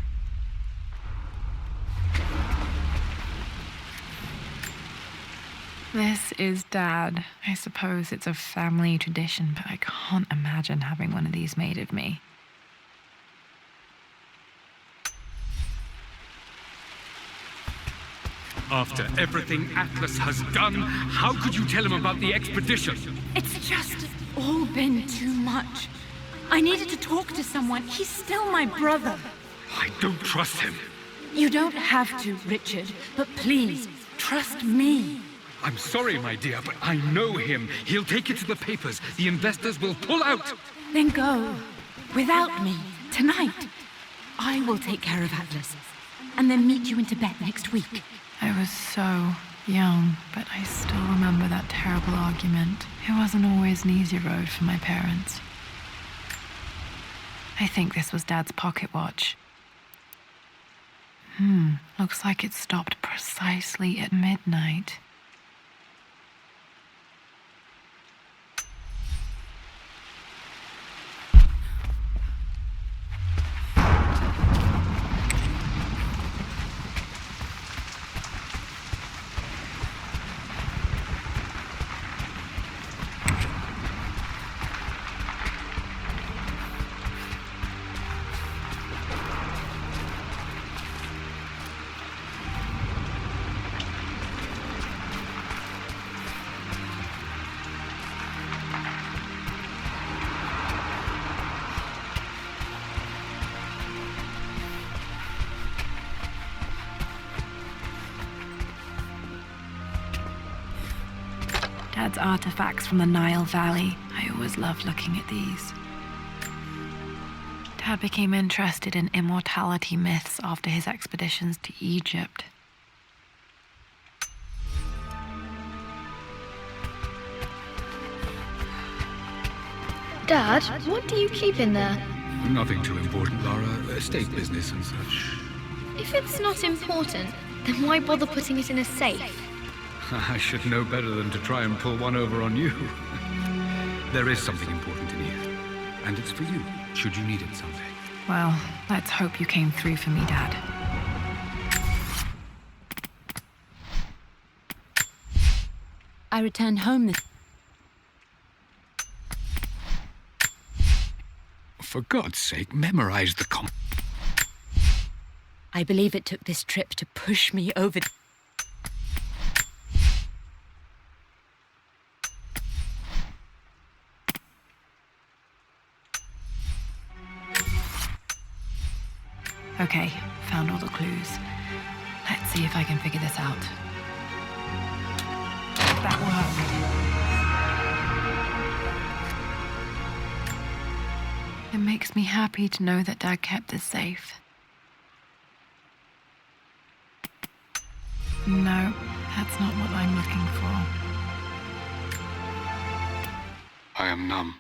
This is Dad. I suppose it's a family tradition, but I can't imagine having one of these made of me. After everything Atlas has done, how could you tell him about the expedition? It's just all been too much. I needed to talk to someone. He's still my brother. I don't trust him. You don't have to, Richard, but please, trust me. I'm sorry, my dear, but I know him. He'll take it to the papers. The investors will pull out. Then go. Without me. Tonight. I will take care of Atlas. And then meet you in Tibet next week. I was so young, but I still remember that terrible argument. It wasn't always an easy road for my parents. I think this was Dad's pocket watch. Looks like it stopped precisely at midnight. Dad's artifacts from the Nile Valley. I always loved looking at these. Dad became interested in immortality myths after his expeditions to Egypt. Dad, what do you keep in there? Nothing too important, Lara. Estate business and such. If it's not important, then why bother putting it in a safe? I should know better than to try and pull one over on you. There is something important in here. And it's for you, should you need it someday. Well, let's hope you came through for me, Dad. I returned home this... For God's sake, memorize the I believe it took this trip to push me over... Okay, found all the clues. Let's see if I can figure this out. That worked. It makes me happy to know that Dad kept this safe. No, that's not what I'm looking for. I am numb.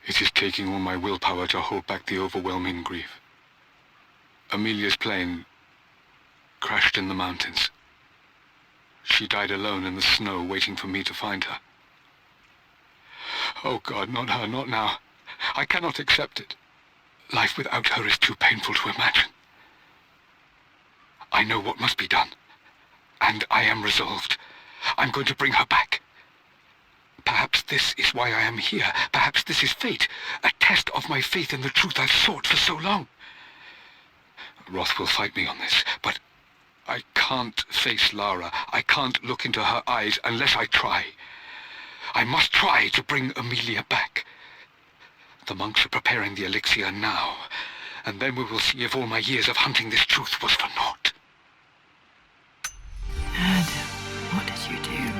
It is taking all my willpower to hold back the overwhelming grief. Amelia's plane crashed in the mountains. She died alone in the snow, waiting for me to find her. Oh God, not her, not now. I cannot accept it. Life without her is too painful to imagine. I know what must be done, and I am resolved. I'm going to bring her back. Perhaps this is why I am here. Perhaps this is fate, a test of my faith in the truth I've sought for so long. Roth will fight me on this, but I can't face Lara. I can't look into her eyes unless I try. I must try to bring Amelia back. The monks are preparing the elixir now, and then we will see if all my years of hunting this truth was for naught. Dad, what did you do?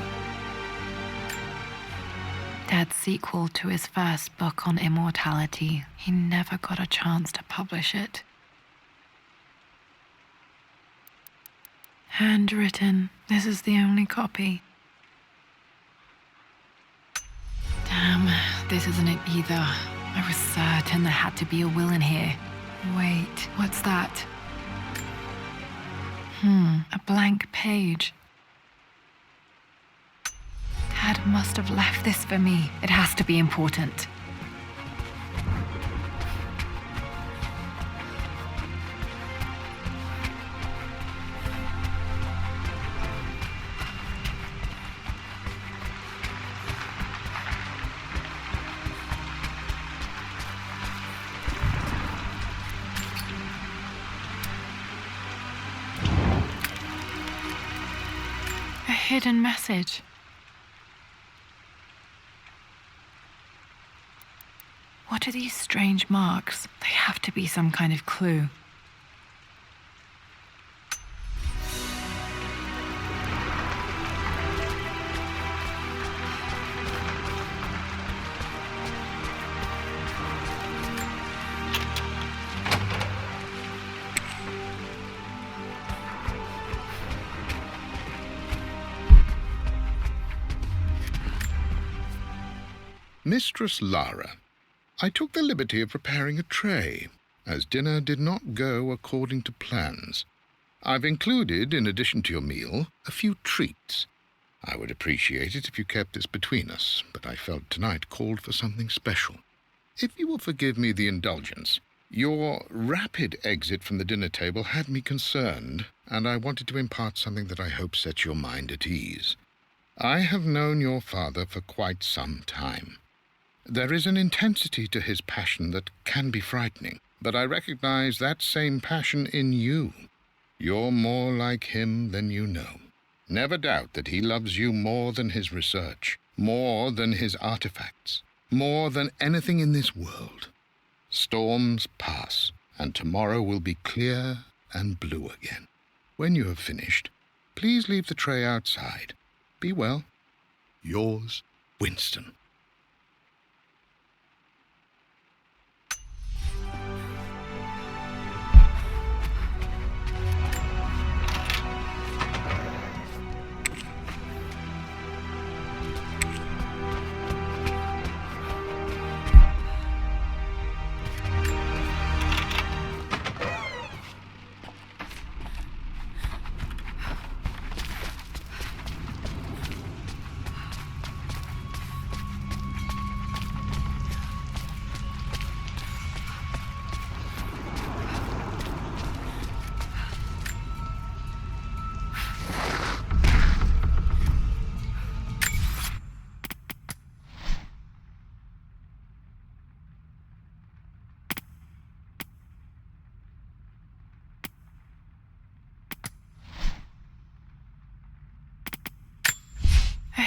Dad's sequel to his first book on immortality, he never got a chance to publish it. Handwritten. This is the only copy. Damn, this isn't it either. I was certain there had to be a will in here. Wait, what's that? A blank page. Dad must have left this for me. It has to be important. Hidden message. What are these strange marks? They have to be some kind of clue. Mistress Lara, I took the liberty of preparing a tray, as dinner did not go according to plans. I've included, in addition to your meal, a few treats. I would appreciate it if you kept this between us, but I felt tonight called for something special. If you will forgive me the indulgence, your rapid exit from the dinner table had me concerned, and I wanted to impart something that I hope sets your mind at ease. I have known your father for quite some time. There is an intensity to his passion that can be frightening, but I recognize that same passion in you. You're more like him than you know. Never doubt that he loves you more than his research, more than his artifacts, more than anything in this world. Storms pass, and tomorrow will be clear and blue again. When you have finished, please leave the tray outside. Be well. Yours, Wintson.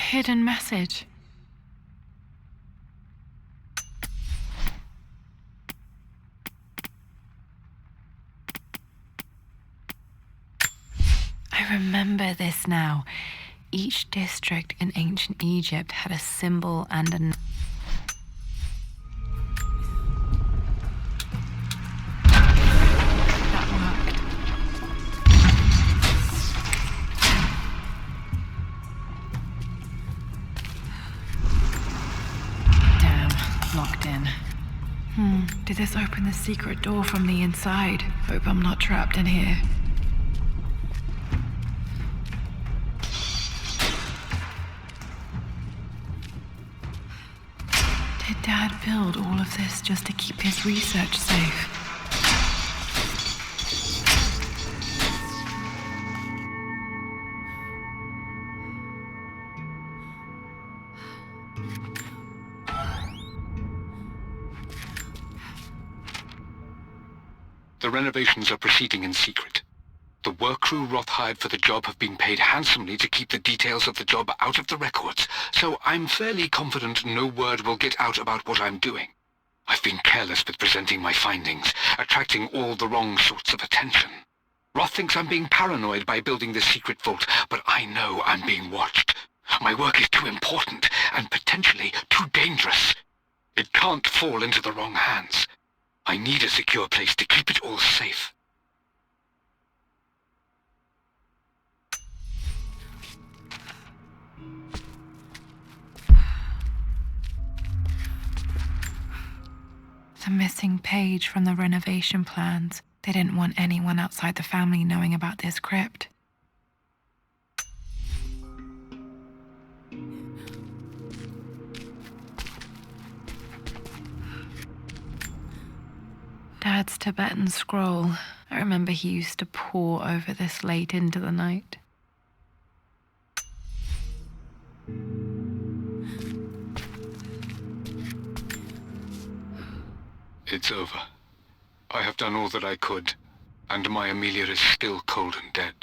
hidden message. I remember this now. Each district in ancient Egypt had a symbol and a... That worked. Damn, locked in. Did this open the secret door from the inside? Hope I'm not trapped in here. Did Dad build all of this just to keep his research safe? The renovations are proceeding in secret. The work crew Roth hired for the job have been paid handsomely to keep the details of the job out of the records, so I'm fairly confident no word will get out about what I'm doing. I've been careless with presenting my findings, attracting all the wrong sorts of attention. Roth thinks I'm being paranoid by building this secret vault, but I know I'm being watched. My work is too important and potentially too dangerous. It can't fall into the wrong hands. I need a secure place to keep it all safe. The missing page from the renovation plans. They didn't want anyone outside the family knowing about this crypt. Dad's Tibetan scroll. I remember he used to pore over this late into the night. It's over. I have done all that I could, and my Amelia is still cold and dead.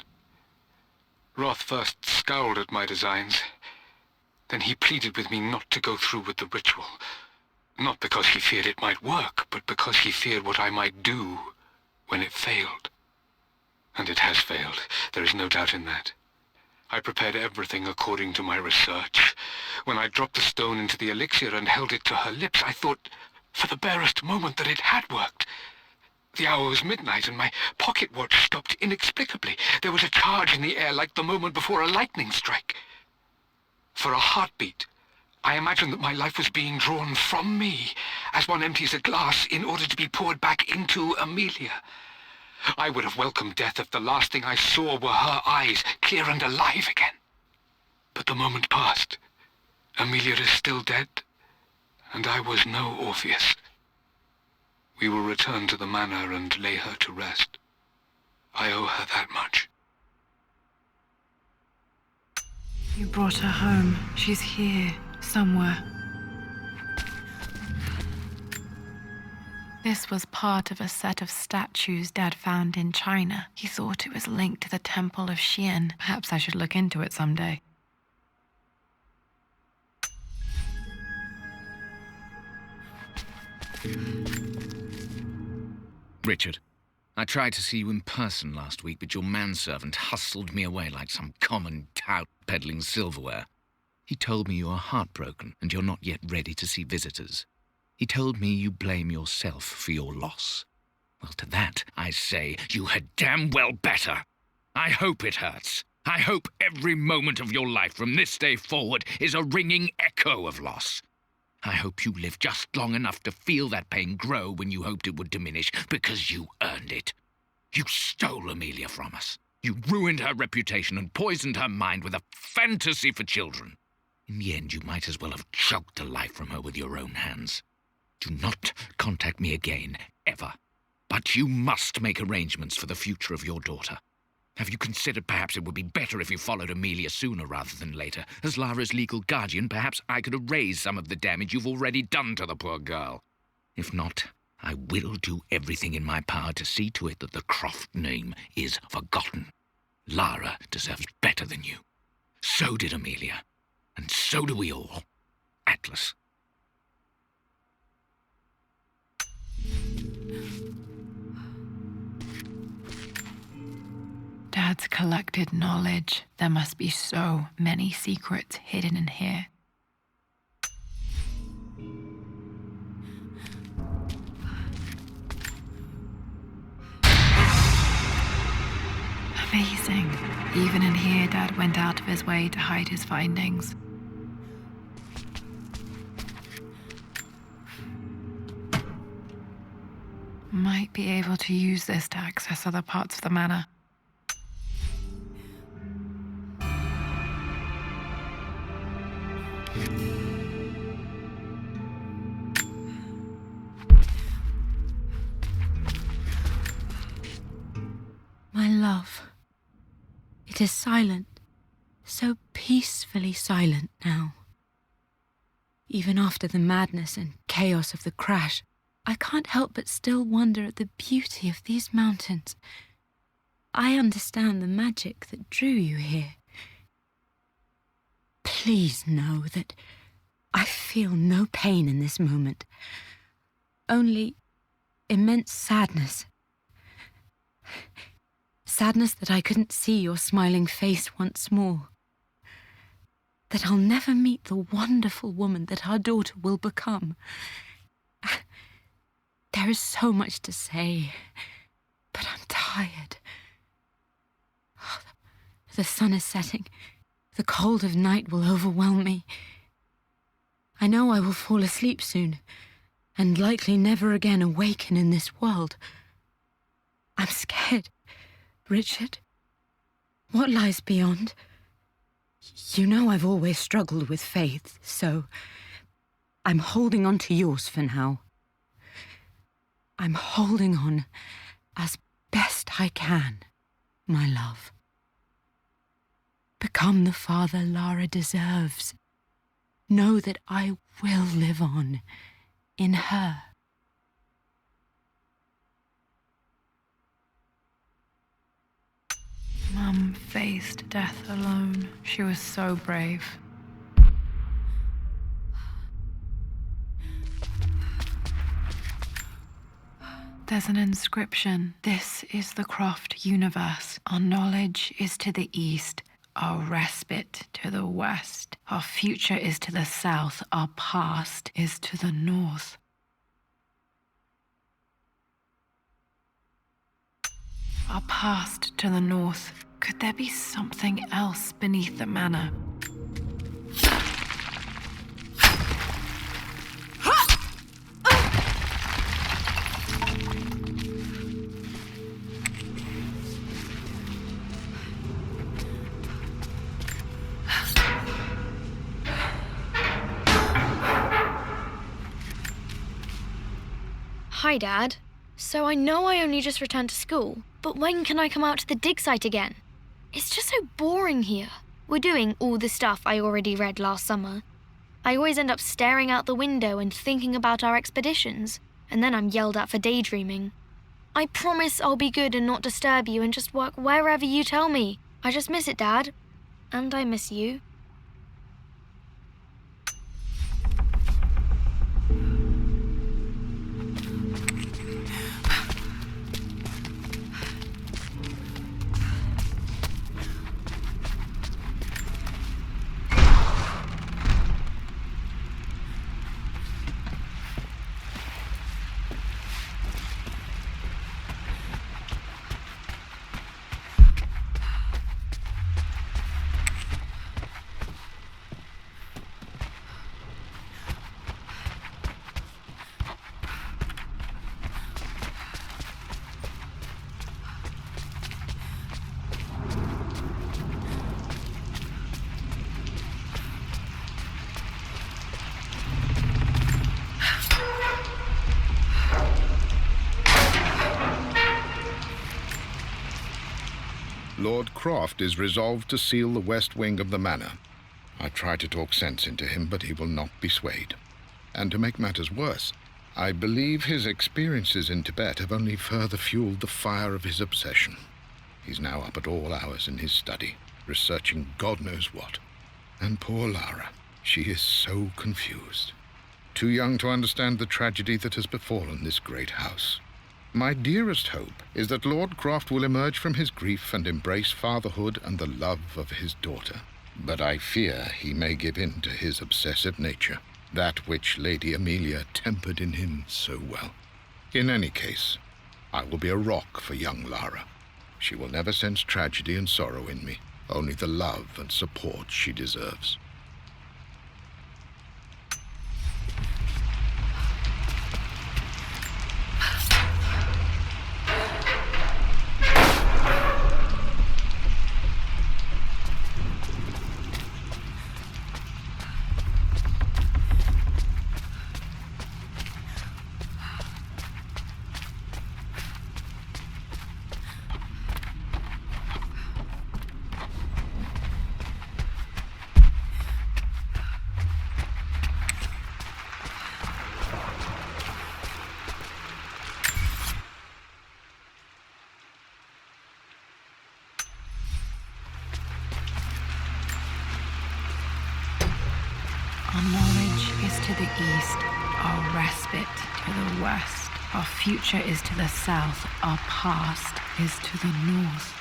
Roth first scowled at my designs. Then he pleaded with me not to go through with the ritual. Not because he feared it might work, but because he feared what I might do when it failed. And it has failed. There is no doubt in that. I prepared everything according to my research. When I dropped the stone into the elixir and held it to her lips, I thought for the barest moment that it had worked. The hour was midnight and my pocket watch stopped inexplicably. There was a charge in the air like the moment before a lightning strike. For a heartbeat, I imagined that my life was being drawn from me, as one empties a glass in order to be poured back into Amelia. I would have welcomed death if the last thing I saw were her eyes, clear and alive again. But the moment passed. Amelia is still dead, and I was no Orpheus. We will return to the manor and lay her to rest. I owe her that much. You brought her home. She's here, somewhere. This was part of a set of statues Dad found in China. He thought it was linked to the Temple of Xian. Perhaps I should look into it someday. Richard, I tried to see you in person last week, but your manservant hustled me away like some common tout peddling silverware. He told me you are heartbroken and you're not yet ready to see visitors. He told me you blame yourself for your loss. Well, to that I say you had damn well better. I hope it hurts. I hope every moment of your life from this day forward is a ringing echo of loss. I hope you live just long enough to feel that pain grow when you hoped it would diminish, because you earned it. You stole Amelia from us. You ruined her reputation and poisoned her mind with a fantasy for children. In the end, you might as well have choked the life from her with your own hands. Do not contact me again, ever. But you must make arrangements for the future of your daughter. Have you considered perhaps it would be better if you followed Amelia sooner rather than later? As Lara's legal guardian, perhaps I could erase some of the damage you've already done to the poor girl. If not, I will do everything in my power to see to it that the Croft name is forgotten. Lara deserves better than you. So did Amelia. And so do we all. Atlas. Dad's collected knowledge. There must be so many secrets hidden in here. Amazing. Even in here, Dad went out of his way to hide his findings. Might be able to use this to access other parts of the manor. My love, it is silent, so peacefully silent now. Even after the madness and chaos of the crash, I can't help but still wonder at the beauty of these mountains. I understand the magic that drew you here. Please know that I feel no pain in this moment, only immense sadness. Sadness that I couldn't see your smiling face once more. That I'll never meet the wonderful woman that our daughter will become. There is so much to say, but I'm tired. The sun is setting. The cold of night will overwhelm me. I know I will fall asleep soon, and likely never again awaken in this world. I'm scared. Richard, what lies beyond? You know I've always struggled with faith, so I'm holding on to yours for now. I'm holding on as best I can, my love. Become the father Lara deserves. Know that I will live on in her. Mum faced death alone. She was so brave. There's an inscription. This is the Croft universe. Our knowledge is to the east, our respite to the west. Our future is to the south, our past is to the north. Our past to the north. Could there be something else beneath the manor? Hi, Dad. So I know I only just returned to school, but when can I come out to the dig site again? It's just so boring here. We're doing all the stuff I already read last summer. I always end up staring out the window and thinking about our expeditions, and then I'm yelled at for daydreaming. I promise I'll be good and not disturb you and just work wherever you tell me. I just miss it, Dad. And I miss you. Lord Croft is resolved to seal the west wing of the manor. I try to talk sense into him, but he will not be swayed. And to make matters worse, I believe his experiences in Tibet have only further fueled the fire of his obsession. He's now up at all hours in his study, researching God knows what. And poor Lara, she is so confused. Too young to understand the tragedy that has befallen this great house. My dearest hope is that Lord Croft will emerge from his grief and embrace fatherhood and the love of his daughter. But I fear he may give in to his obsessive nature, that which Lady Amelia tempered in him so well. In any case, I will be a rock for young Lara. She will never sense tragedy and sorrow in me, only the love and support she deserves. Our knowledge is to the east, our respite to the west. Our future is to the south, our past is to the north.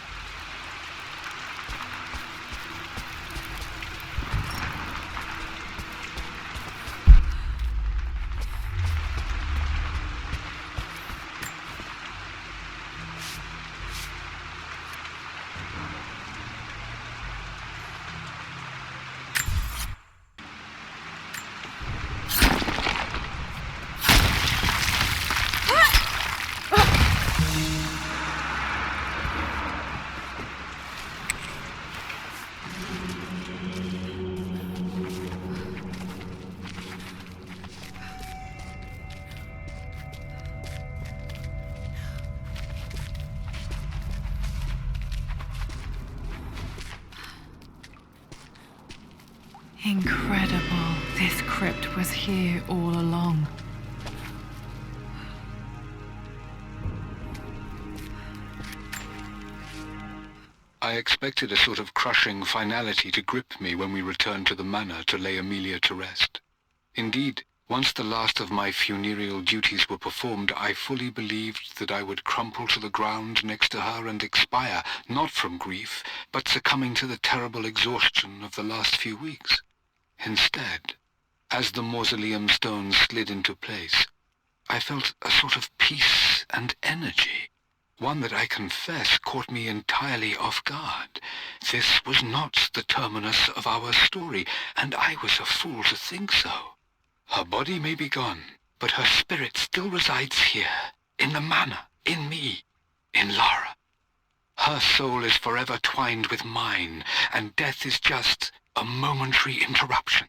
Incredible. This crypt was here all along. I expected a sort of crushing finality to grip me when we returned to the manor to lay Amelia to rest. Indeed, once the last of my funereal duties were performed, I fully believed that I would crumple to the ground next to her and expire, not from grief, but succumbing to the terrible exhaustion of the last few weeks. Instead, as the mausoleum stones slid into place, I felt a sort of peace and energy, one that I confess caught me entirely off guard. This was not the terminus of our story, and I was a fool to think so. Her body may be gone, but her spirit still resides here, in the manor, in me, in Lara. Her soul is forever twined with mine, and death is just a momentary interruption.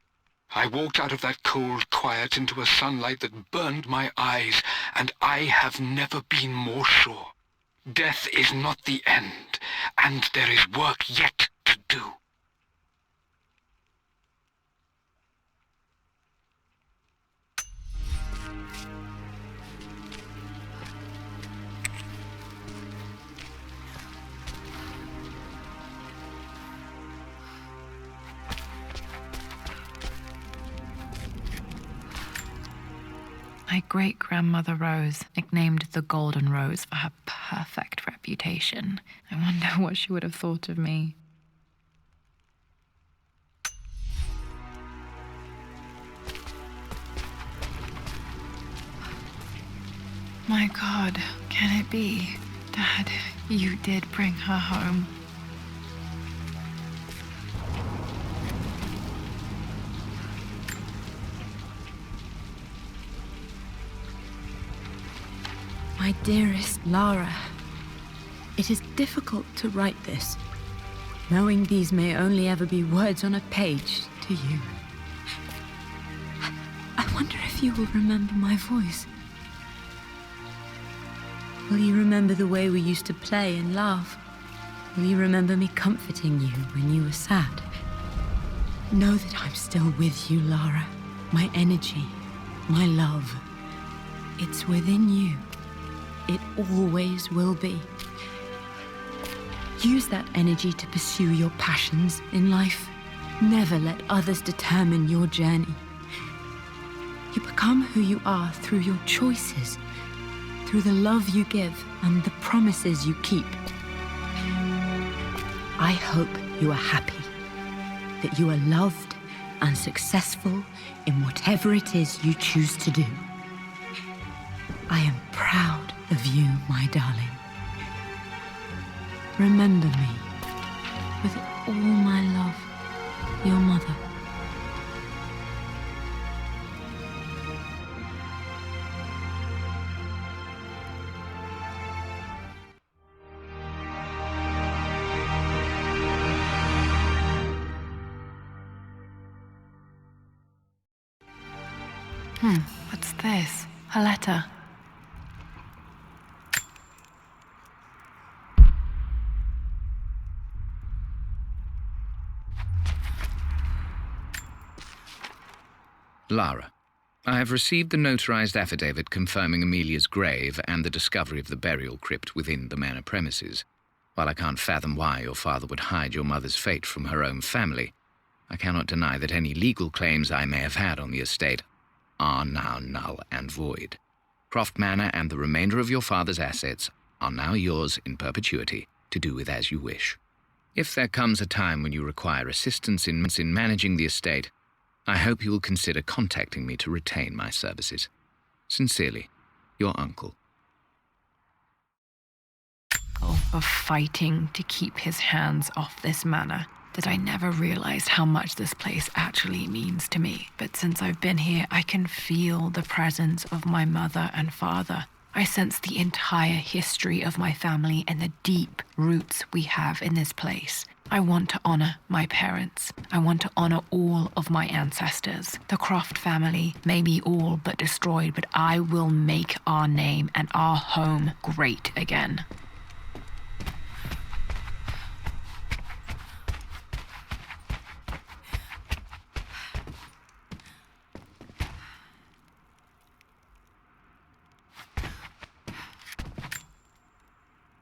I walked out of that cold quiet into a sunlight that burned my eyes, and I have never been more sure. Death is not the end, and there is work yet to do. My great-grandmother Rose, nicknamed the Golden Rose for her perfect reputation. I wonder what she would have thought of me. My God, can it be? Dad, you did bring her home. My dearest Lara, it is difficult to write this, knowing these may only ever be words on a page to you. I wonder if you will remember my voice. Will you remember the way we used to play and laugh? Will you remember me comforting you when you were sad? Know that I'm still with you, Lara. My energy, my love, it's within you. It always will be. Use that energy to pursue your passions in life. Never let others determine your journey. You become who you are through your choices, through the love you give and the promises you keep. I hope you are happy, that you are loved and successful in whatever it is you choose to do. I am proud of you, my darling. Remember me, with all my love, your mother. What's this? A letter. Lara, I have received the notarized affidavit confirming Amelia's grave and the discovery of the burial crypt within the manor premises. While I can't fathom why your father would hide your mother's fate from her own family, I cannot deny that any legal claims I may have had on the estate are now null and void. Croft Manor and the remainder of your father's assets are now yours in perpetuity to do with as you wish. If there comes a time when you require assistance in managing the estate, I hope you will consider contacting me to retain my services. Sincerely, your uncle. Of fighting to keep his hands off this manor, that I never realized how much this place actually means to me. But since I've been here, I can feel the presence of my mother and father. I sense the entire history of my family and the deep roots we have in this place. I want to honor my parents. I want to honor all of my ancestors. The Croft family may be all but destroyed, but I will make our name and our home great again.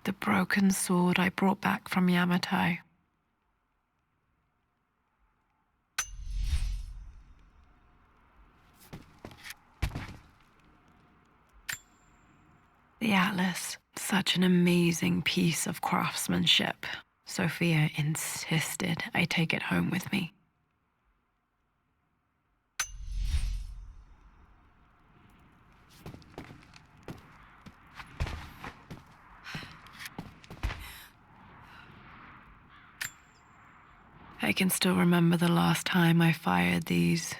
The broken sword I brought back from Yamato. The atlas, such an amazing piece of craftsmanship. Sophia insisted I take it home with me. I can still remember the last time I fired these.